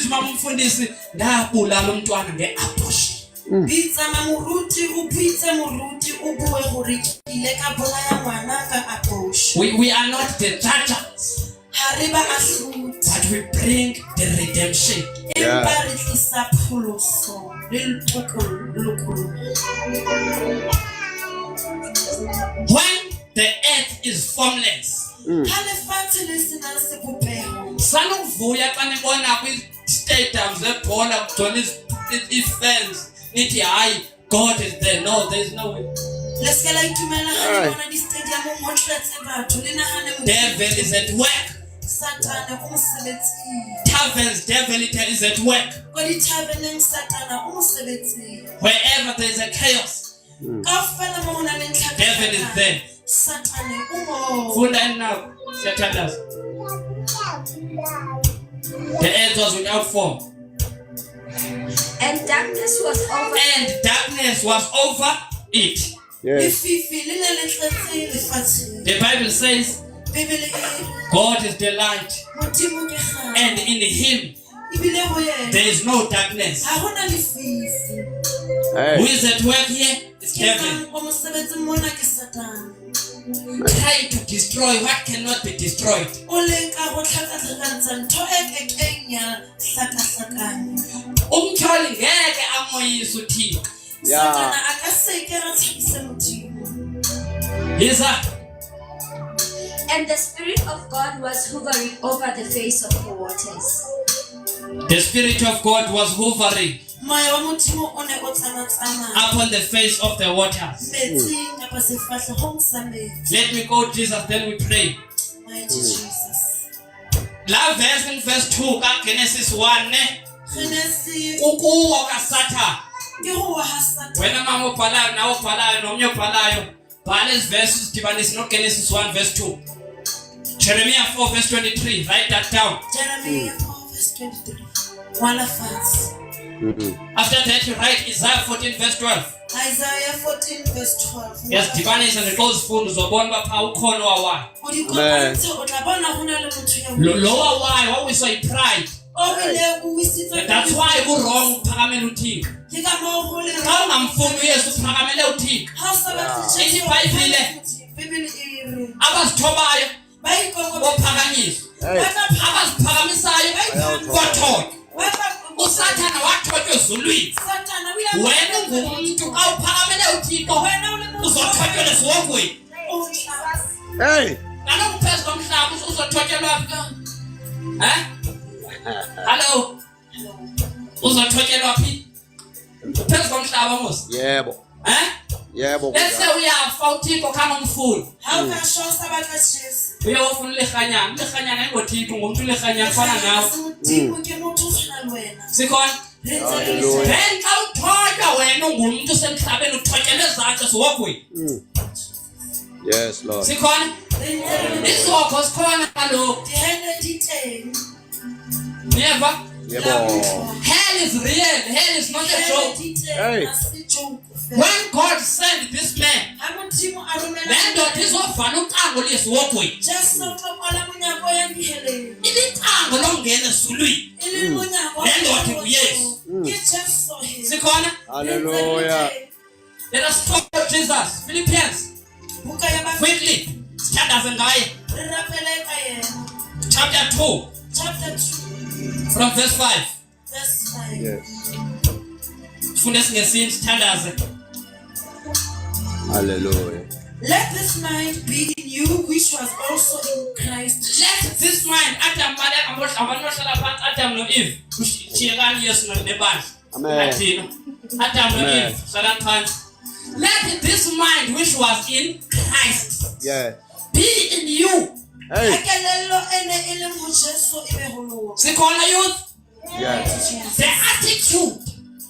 umama umfundisi ndabulala umntwana nge-abortion. bitsa mamoruti o bitse moruti o bue gore ke ile ka bolaya ngwana ka abortion We are not the judges, ha re ba ahlodi but we bring the redemption. empa re tlisa pholoso le lokolo When the earth is formless, ha lefatshe le senang sebopeho sanuvuya xa nibona kwi-stadiums zebhola kugcwele ii-fans nithi hayi God is there. No, there is no way. le seke la itumela ha Ai. le bona di-stadiumong ho tletse batho le nahane Devil is at work. satane o mosebetsing Taverns, devil is at work. ko dithabeneng satana o mosebetsing Wherever there is a chaos, kaofela mo ho nang le devil is there. satane o moo Funda now, siyathandaza. The earth was without form, And darkness was over. and darkness was over it. Yes. lefifi le ne le tletse lefatsheng The Bible says, bebele e God is the light, modimo ke kgale and in Him ebile ho yena there is no darkness. ha hona lefifi Who Hey. is at work here? It's ke devil. mang o mosebetsing mona ke satane Trying to destroy what cannot be destroyed. o leka go tlhakatlhakantsha ntho e kekeng ya hlakahlakanya Umtholi ngeke amoyise uThixo. Yeah. satana a ka seke ra thabise modimo Yiza. And the Spirit of God was hovering over the face of the waters. The Spirit of God was hovering moya wa modimo o ne o tsamatsamaya upon the face of the waters. metsing kapa sefahlehong sa metsi Let me go, Jesus, then we pray. mighty Jesus La verse in verse 2 ka Genesis 1 ne Genesis kukuwo kaSatan ke ho wa ha Satan. Wena mama obhalayo nawe obhalayo nomnye obhalayo bhala iziverse uzidibanise noGenesis 1 verse 2. Jeremiah 4 verse 23. Write that down. Jeremiah 4 verse 23. Wala fast. After that you write Isaiah 14 verse 12. Isaiah 14 verse 12. Yes, dibanise neXhozifundo uzobona bapha ukhono wawayo. Udikopanze utlabona hona le motho ya Lo wawayo wawiswa yipride. obile uwisitsa. That's why ku wrong ukuphakamela uThixo. Ke ka mo ho le Xa ungamfuni uYesu uphakamele uThixo. ha o sa batle Ithi iBhayibhile Bibele e re abasithobayo ba ikoko bophakanyiswa. Abaziphakamisayo bathothwa. uSathana wathotywa ezulwini. Satan Wena ungumuntu awuphakamele uThixo uzothotyelwa esiwongweni. Hey. Kaloku phezu komhlaba uzothotyelwa phi? Hello. Uzothotyelwa phi? Phezu komhlaba mos. Yebo. Yebo. Bese uyafa uThixo khanga umfuni. how ka shosa batla Jesus. Uyawufuna lehanyana. Lehanyana ayingoThixo ngumuntu lehanyana fana nawe. Udimo ke motho tshwana le wena. Sikhona? Hallelujah. Then xa uthotywa wena ungumuntu usemhlabeni uthotyelwe ezantsi esiwongweni. Yes, Lord. Sikhona? Isoko sikhona kaloku. Dihene di teng. Never. Yebo. Hell is real. Hell is not a joke. Hey. When God sent this man, Ha modimo a romela le ndoda izovala ucango lesiwongweni. Jesu utokola monyako ya diheleng. Ilicango longena ezulwini. Ile monyako. Le ndoda nguYesu. Ke Jesu he. Sikhona? Hallelujah. Let us talk about Jesus. Philippians. Buka ya ba Quickly. Sithandaze ngaye. re rapela ka yena. Chapter 2 Chapter 2 from verse 5. verse 5. Yes. Sifunde singesini sithandaze. Hallelujah. Let this mind be in you which was also in Christ. Let this mind Adam abanohlala phansi Adam no Eve. Ushiyekani Yesu nebandla. Amen. Athina. Adam no Amen. Eve hlalani phansi. Let this mind which was in Christ Yeah. be in you. Hey. Akelelo ene ile mo Jesu e be holo. Sikhona youth. Yes. The attitude,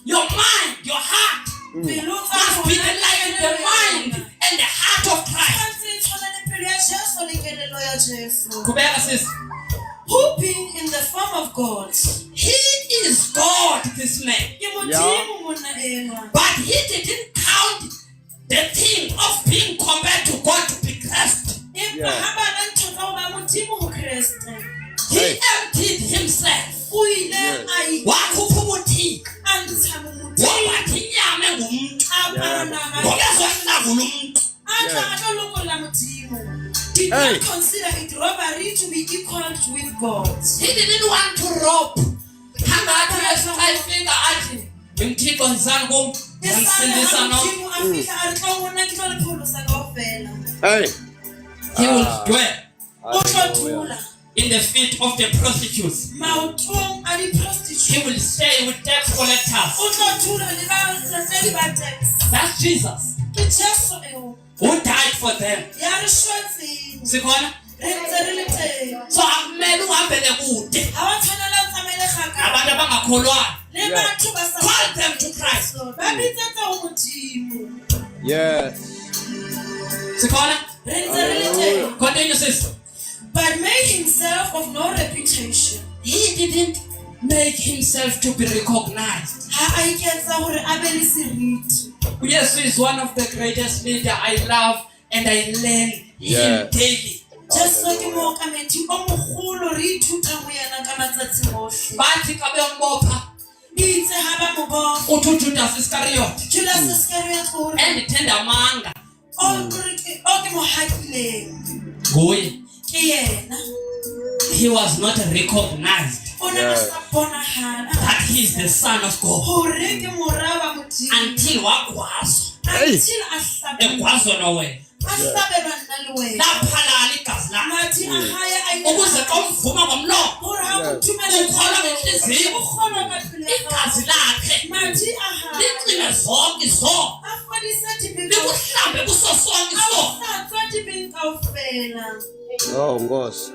your mind, your heart must be like the mind and the heart of Christ. Kubeka sis. Who being in the form of God, He is God, this man. But he didn't count the thing of being compared to God to be Christ. He Hey. emptied himself. Yes. Wakhupha ubuthika. Wabathi inyama engumuntu. Ngokezohlangula umuntu. Did Hey. not consider it robbery to be equal with God. He didn't want to rob. Hangathi esifika athi ngimthixo ngizana kum. Ngisindisa no. Hey. He will dwell Hallelujah. in the feet of the prostitutes. He will stay with tax collectors. That's Jesus who died for them. Sikhona? So akumele uhambele kude. Abantu abangakholwayo. Call them to Christ. Yes. Sikhona? Hallelujah. Continue, sister. But made himself of no reputation. He didn't make himself to be recognized. Yes, he is one of the greatest leaders I love and I learn him daily. Bathi xa bembopha uthi uJudas Iscariot endithenda amanga nguye. He was not recognized that he is the Son of God until wagwazwa Hey. egwazwa nowe laphalala igazi lakhe ukuze xa umvuma ngomlomo ukholwa ngenhliziyo igazi lakhe licime zonke izono likuhlambe kuso sonke isono. Oh, Ngosi.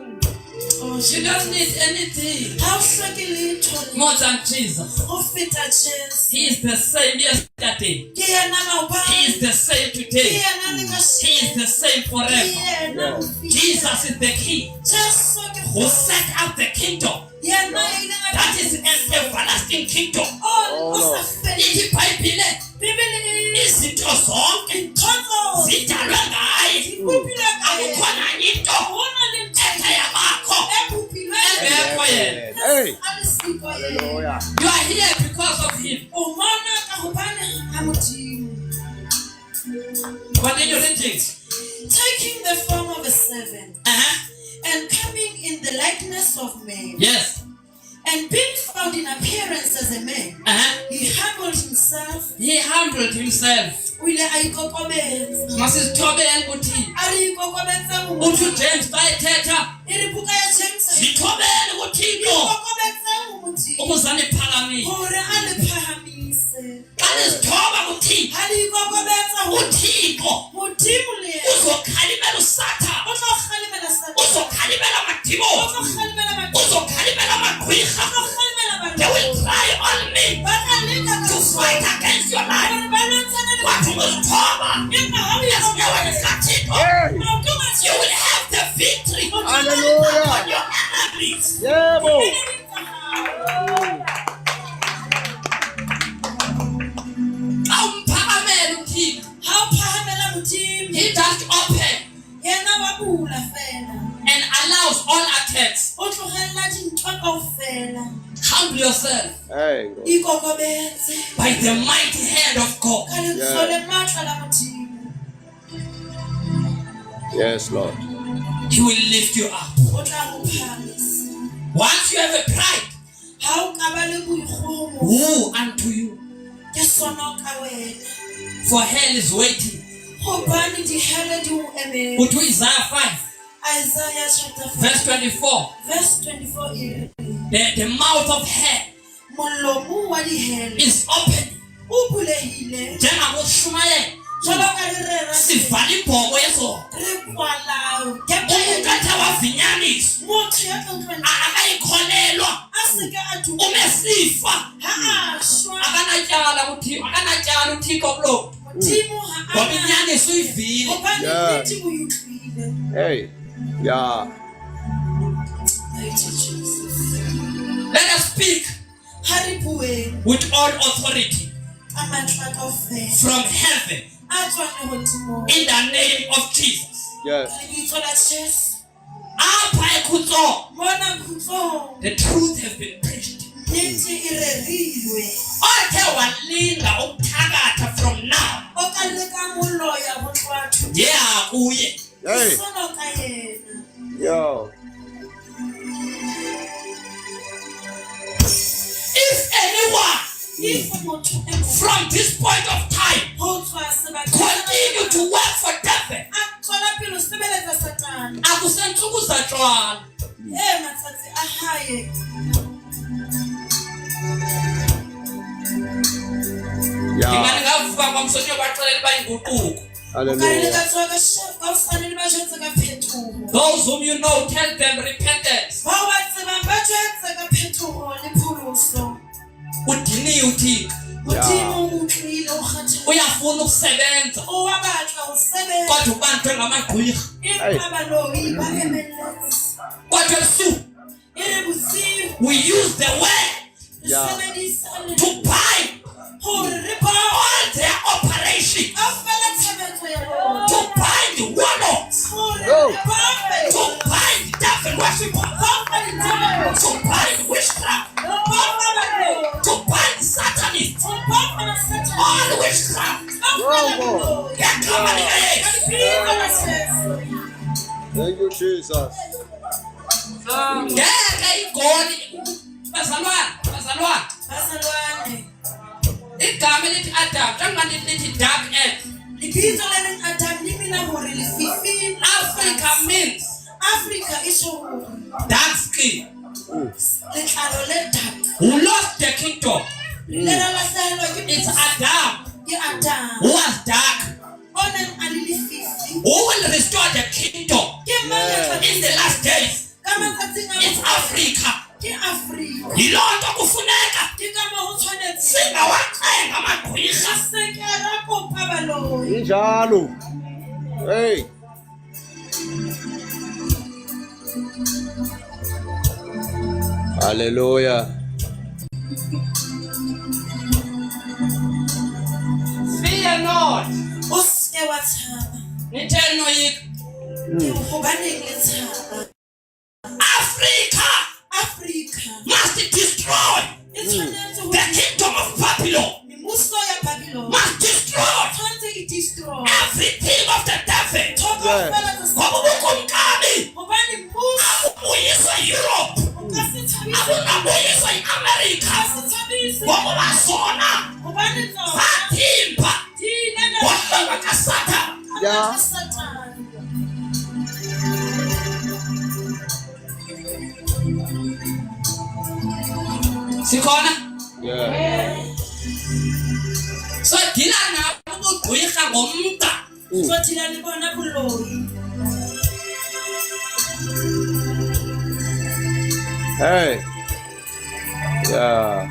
Lord. She doesn't need anything Ha o hloke letho. more than Jesus. Go feta Jesu. He is the same yesterday. Ke yena maobane. He is the same Ke today. yena le He kasheno. is the same Ke forever. yena ho fihlela. Jesus is the King Jesu ke who set up the kingdom. yena e leng a That is an everlasting kingdom. o sa fele. Ithi iBhayibhile Bibele izinto zonke nthozo zidalwe ngaye. zikupile ngaye. Akukho nanye into Hona le ethe yabakho ebupilweng. engekho yena. Hey. Alisiko yena. Hallelujah. You are here because of him. O mona ka hobane ha Modimo. Continue reading. Taking the form of a servant Uh-huh. and coming in the likeness of man, Yes. and being found in appearance as a man, Uh-huh. he humbled himself. He humbled himself. O ile a ikokobetsa. Masithobele ukuthi A re ikokobetsa ho uthi James bayithetha e re buka ya James. sithobele kuThixo Ikokobetsa ho Modimo ukuzane phakamise. hore a le phahamise. Xa nisithoba kuThixo, Ha le ikokobetsa ho uThixo Modimo le yena. uzokhalimela uSathane, O tlo kgalemela Satane. uzokhalimela O tlo amadimoni, kgalemela batho. uzokhalimela amagqwirha. O tlo kgalemela They will batho. try on me Ba tla leka to ka fight against your life. hore ba lwantshane le But uzithoba empa ha o ya esinyaweni sikaThixo, Hey. you will have the victory Hallelujah. on your enemies. Yebo. Xa umphakamela uThixo, Ha o phahamela Modimo, he just open yena wa bula fela. and allows all attacks. O tlogella dintho kaofela. Humble yourself Hey. God. Ikokobetse by the mighty hand of God. ka letsoho le matla la Modimo. Yes, Lord. He will lift you up. O tla ho phahamisa. Once you have a pride, Ha o ka ba le boikgohomo, woe unto you, ke sono ka wena. for hell is waiting. Hobane dihele di o emetse. Go to Isaiah 5, Isaiah chapter 5, verse 24. verse 24 e re, The mouth of hell molomo wa dihele is open. o bulehile. Njengakushumayela Jwalo ka lerera sivala ibhoko yezona. re kwala. Umuntu athe wavinyaniswa Motho ya tla utlwana akayikholelwa a se ke a dumela. umesifa. Ha a shwa. Akanatyala uThixo, akanatyala uThixo kulo. Modimo ha Ngoba ana. inyaniso uyivile. Hobane Yeah. nnete o e utlwile. Hey. Yeah. Mighty Jesus. Let us speak Ha re bueng with all authority a matla kaofela. from heaven A tswang lehodimong. in the name of Jesus. Yes. Ka lebitso la Jesu. Apha ekhutsong, Mona khutlong. the truth has been preached. Nnete e rerilwe. Othe walinga ukuthakatha from now, O ka leka moloya ho tloha thutong. yeah kuye. Hey. Sono ka yena. Yo. If anyone If motho e mong from this point of time ho tswa sebakeng continue to work for devil, a tswela pele ho sebeletsa Satane. akusentsuku zatshwala. Matsatsi a hae. Ingane Yeah. ngavuka kwamsonye kwaxelela uba inguquko. Ka ile Hallelujah. ka tswa ka hosane le ba jwetse ka phethoho. Those whom you know, tell them repentance. Bao ba tsebang ba jwetse ka phethoho le pholoso. Udiniwe uThixo, Modimo o utlwile, o kgathetse. uyafuna ukusebenza O wa batla ho sebetsa. kodwa ubanjwe ngamagqwirha. Empa baloi ba emelletse. Kodwa ebusuku E re bosiu we use the word re Yeah. sebedisa le to bind hore re ba all their operation, kaofela tshebetso ya bona. to bind the warlords, Hore Go. re bafe. to bind devil worshippers, Bafa ditebele. to bind witchcraft, Bafa baloi. to bind Satanists, Bafa na Satane. all witchcraft. Kaofela baloi. Ngegama likaYesu. Ka lebitso la Jesu. Thank you, Jesus. Ngeke igoli bazalwane. Bazalwane. Igama elithi Adam njengoba lithi dark earth. Lebitso le reng Adam le mina hore lefifi. Africa means Africa e tjho hore dark skin. letlalo le dark. Who lost the kingdom? Le ra lahlehelwa ke It's Adam ke Adam. who was dark, O neng a le lefifi. who will restore the kingdom Ke mang ya tla in the last days. ka It's Africa. Ke Afrika. Yiloo nto kufuneka Ke ka moo ho tshwanetse singawacenga amagqwirha. se ke ra kopa baloyi. Injalo. Hey. Hallelujah. Fear not. O se wa tshaba. Nitheni noyika. Hobaneng le tshaba? Africa Afrika. must destroy E tshwanetse ho the kingdom of Babylon. Mmuso ya Babylon. Must destroy Tshwanetse e destroy. everything of the devil. Thoko Yeah. fela tsa Ngoba ubukumkani hobane mmuso abubuyisa Europe, o ka se thabise. abungabuyisa iAmerica. Ka se thabise. Ngoba zona Hobane tsona zathimba di ile na ngohlobo kaSathane. Yeah. Satan. Sikhona Yeah. so dila nabo ubugqwirha ngomda. So thina le bona boloyi. Hey. Yeah.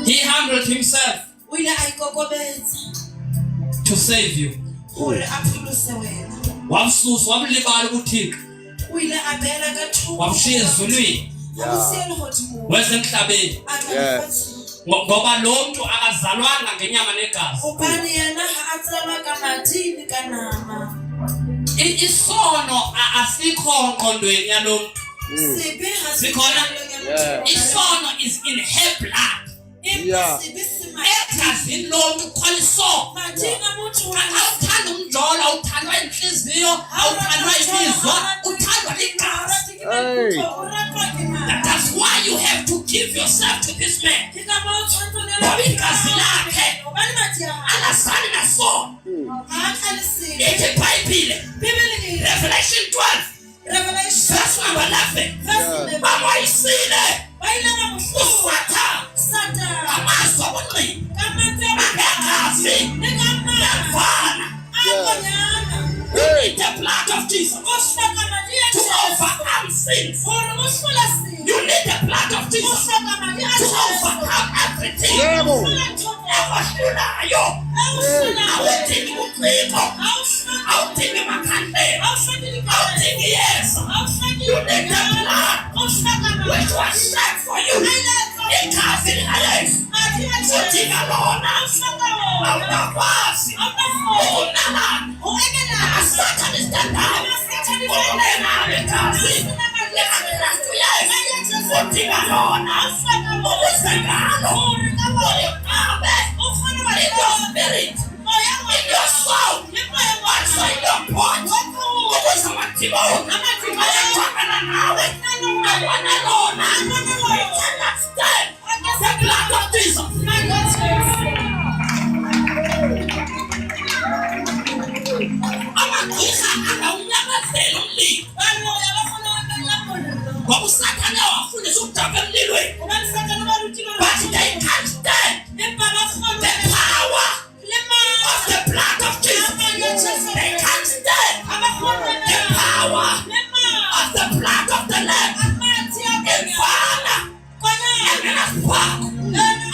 He humbled himself O ile a ikokobetsa to save you. gore a pholose wena. Wamsusa wamlibala ubuthixo, O ile a beela ka thoko. wamshiya ezulwini A mo siya lehodimong. wesemhlabeni. A tla Yeah. lefatsheng. Ngoba lo mntu akazalwanga ngenyama negazi. Hobane yena ha a tsalwa ka madi le ka nama. Isono asikho ngqondweni yalo mntu. Sebe ha se Sikhona? tsalwa Yeah. ka Isono is in her blood. Yeah. Sebe se Egazini lo mntu kukhona isono. madi a motho Awuthanda umjolo, awuthandwa inhliziyo, awuthandwa imizwa, uthandwa ligazi. Hey. That's why you have to give yourself to this man. Ngoba igazi lakhe alazani nasono. Ithi iBhayibhile, Revelation 12 verse number 11. Bamwayisile uSathane amazwi obungqina negazi liyafana. Hey. The blood of Jesus to overcome sins. You need the blood of Jesus to overcome everything. Yebo. Abahlulayo awudingi uciko, awudingi makhandlela, awudingi yeza. You need the blood which was shed for you. Igazi likaYesu udinga lona. Awungakwazi ukunalana. AmaSathane istandayo ukungenalo igazi likaKristu Yesu. Udinga lona ukuze ngalo uliqabe in your spirit, in your soul, also in your body. Ukuze amadimoni ayaqhubana nawe. Abone lona. You cannot stand the blood of Jesus. Amagqirha angawunyamezela umlilo. Ngoba uSathane wafundisa ukudaba emlilweni. But they can't stand the power of the blood of Jesus. They can't stand the power of the blood of the Lamb. Imfana engenasiphako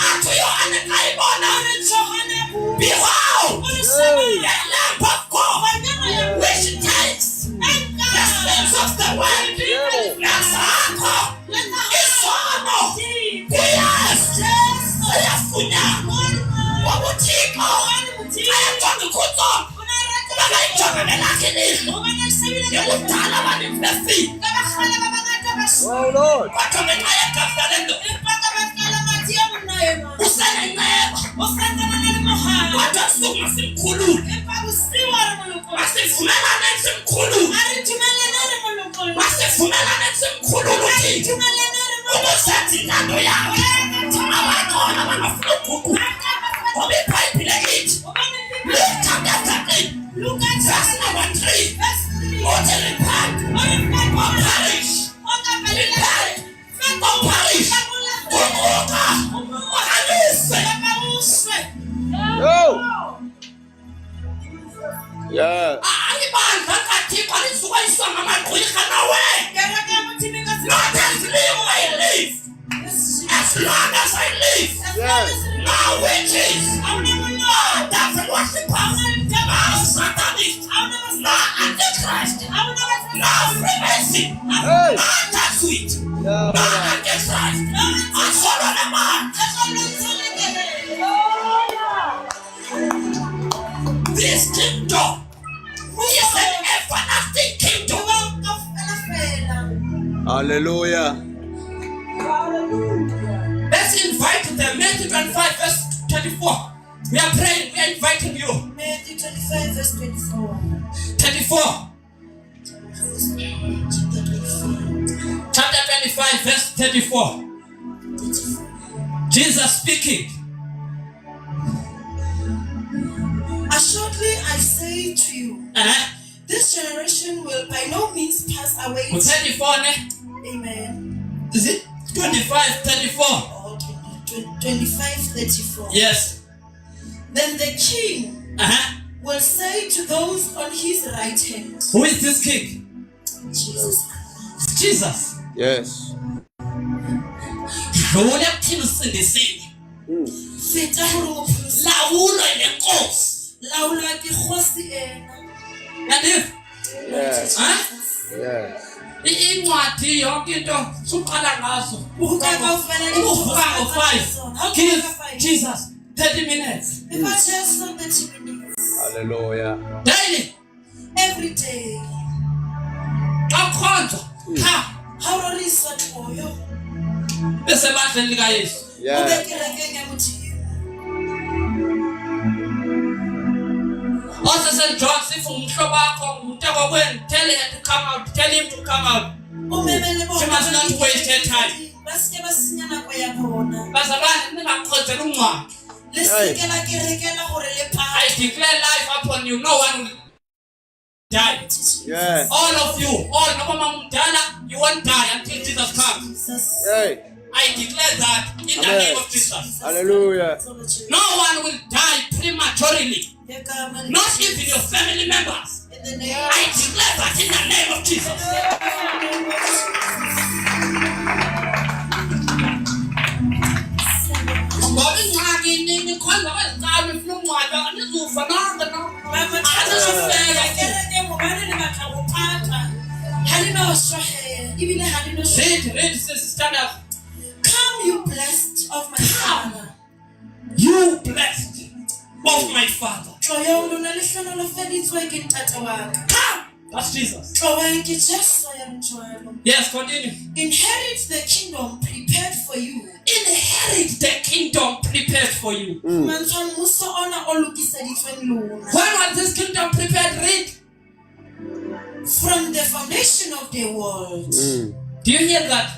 athi uYohane xa ibona, behold, the Lamb of God which takes the sins of the world. Nasakho isono kuYesu siyafunyanwa ngoba uThixo ayajonga ikhutsolo. Bakayijonga nelakhe ilihlo ngekudala abaninzi befile. Oh Lord. Kodwa ngenxa yegazi lale ndoda usenenceba. Kodwa suku masimkhulule, masivumelane simkhulule, masivumelane simkhulule uThixo ukuzenza intando yakhe. Abakhona abangafuna ukuguquka ngoba iBhayibhile ithi Luke chapter 13 verse number 3 uthi repent or perish. Repent or perish. Guquka wakaliswe. Oh. Yeah. witches, devil worshippers, Satanists, no Antichrist, no Freemason, Hey. no Jesuit, Yeah, no brother. Antichrist, and follow the man. This kingdom is an everlasting kingdom. Hallelujah. Let's invite them. Matthew 25 verse 24. We are praying. We are inviting you. Matthew 25 verse 24. 24. Chapter 25 verse 34. Jesus speaking. Assuredly I say to you, this generation will by no means pass away. 34 ne? Amen. Is it 25 34? Or 25 34. Yes. Then the king will say to those on his right hand, Who is this king? Jesus. Jesus. Yes. Dlule kuthini usindisile. Feta hore o pholosa. Lawulwa lenkosi. Laola ke kgosi ena. Yandif? Yes. Yes. Incwadi yonke into suqala ngazo. Uvuka kaofela di Uvuka ngo-5. Give Jesus 30 minutes. If I just 30 minutes. Hallelujah. Daily. Every day. Akhonza. Ha. How are you such oil? Bese badleni likaYesu. Yeah. Also St. John sifu umhlobo wakho umnteko kwenu tell him to come out. Tell him to come out. She must not waste her time. Bazalwane ningakhonzela ungcwaba. I declare life upon you. No one will die. Yeah. All of you, all noma mdala, you won't die until Jesus comes. Hey. I declare that in the name of Jesus. Hallelujah. No one will die prematurely. Not even your family members. I declare that in the name of Jesus. Read, stand up. Come, you blessed of my Father. You blessed of my Father. Come. That's Jesus. Yes, continue. Inherit the kingdom prepared for you. Inherit the kingdom prepared for you. When was this kingdom prepared? Read. From the foundation of the world. Do you hear that?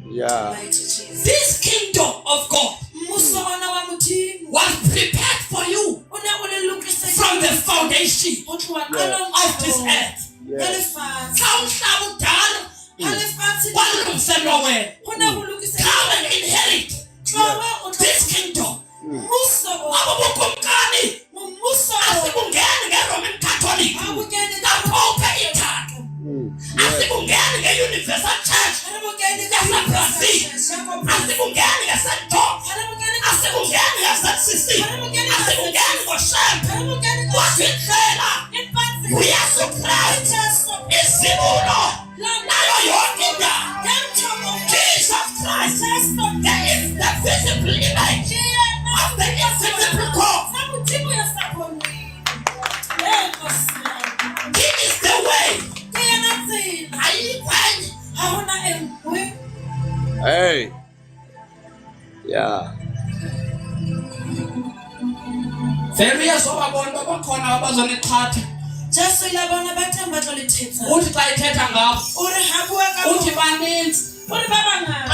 Yeah. This kingdom of God was prepared for you from the foundation of this earth. Yes. Come and inherit this kingdom. Roman Catholic. Asikungeni nge-Universal Church yaseBrazil. Asikungeni nge-St. John. Asikungeni nge-St. Asikungeni ngoShem. Wasicela uYesu Kristu isibulo nayo yonke indawo. Jesus Christ, there is the visible image of the invisible God. He is the way. Hey. Yeah. Various ababona babakhona abazonithatha. Uthi xa ithetha ngabo. Uthi baninzi.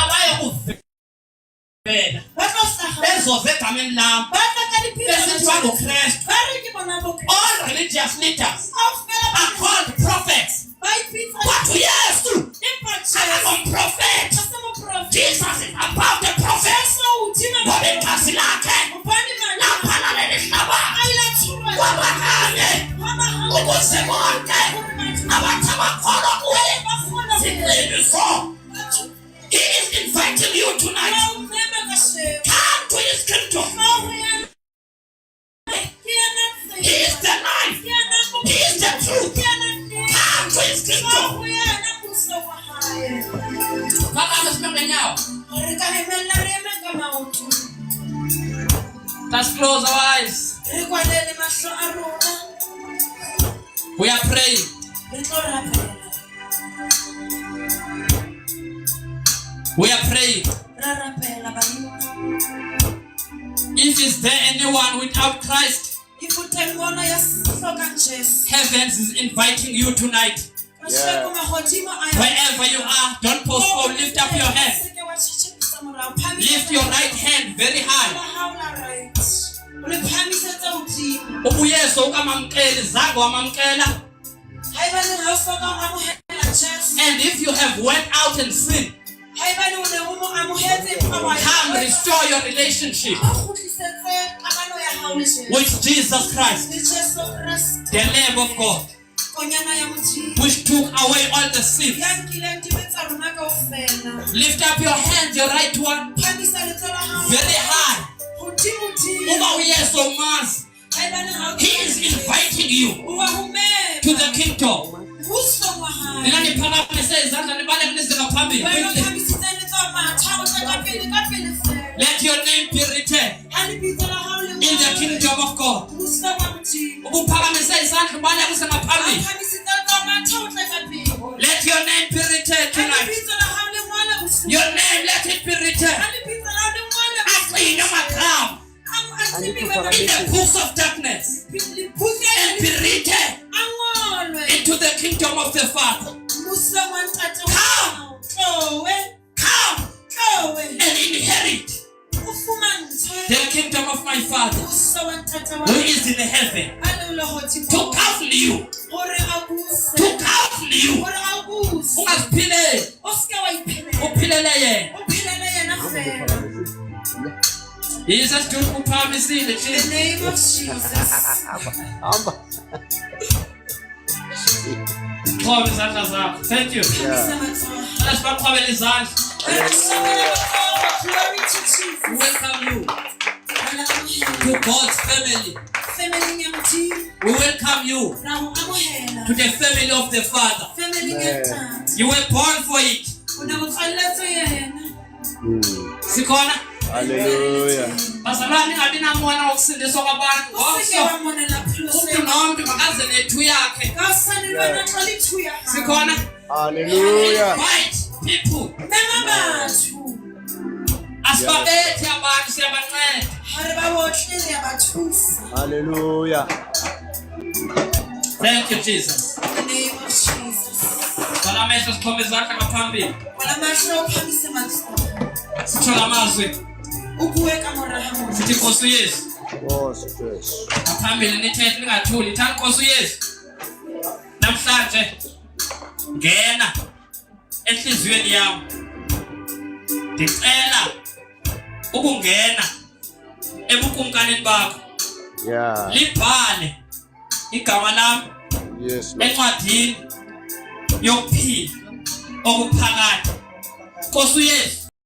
Abaye kuvela. Bezoza egameni lam. Besithi banguKristu. All religious leaders are called prophets. But Yesu prophet. Jesus is above the prophet. Ngoba igazi lakhe laphalale lihlaba kwabakanye ukuze bonke abathi abakholwa kuye ziqiniso. He is inviting you tonight. Come to his kingdom. He is the life. He is the truth. Come to his kingdom. Let's close our eyes. We are praying. We are praying. If is there anyone without Christ, heavens is inviting you tonight. Wherever you are, don't postpone. Lift up your hand. Lift your right hand very high. And if you have went out and sinned, come restore your relationship with Jesus Christ, the Lamb of God, which took away all the sin. Lift up your hand, your right one, very high. He is inviting you to the kingdom. Let your name be written in the kingdom of God. Let your name be written tonight. Your name, let it be written in the books of darkness and be written into the kingdom of the Father. Come and inherit the kingdom of my Father who is in heaven, to counsel you, Jesus to promise in the name of Jesus. Thank you. Let's welcome you to God's family. We welcome you to the family of the Father. You were born for it. Sikona. Hallelujah. Bazalwane abina mwana wokusindiswa kwabantu. Umuntu nomuntu makaze nethu yakhe. Sikona. Hallelujah. Invite people. Asibabethe abantu siyabanceda. Hallelujah. Thank you, Jesus. In the name of Jesus. Balamehlo sikhombe izandla ngaphambili. Sithola amazwi. Sithi Nkosi uYesu. Ngaphambili nithethe ningathuli. Thanda Nkosi uYesu. Namhlanje ngena enhliziyweni yami. Ndicela ukungena ebukumkanini bakho. Yeah. Libhale igama lami. Yes. Encwadini yokuphila okuphakathi. Nkosi uYesu.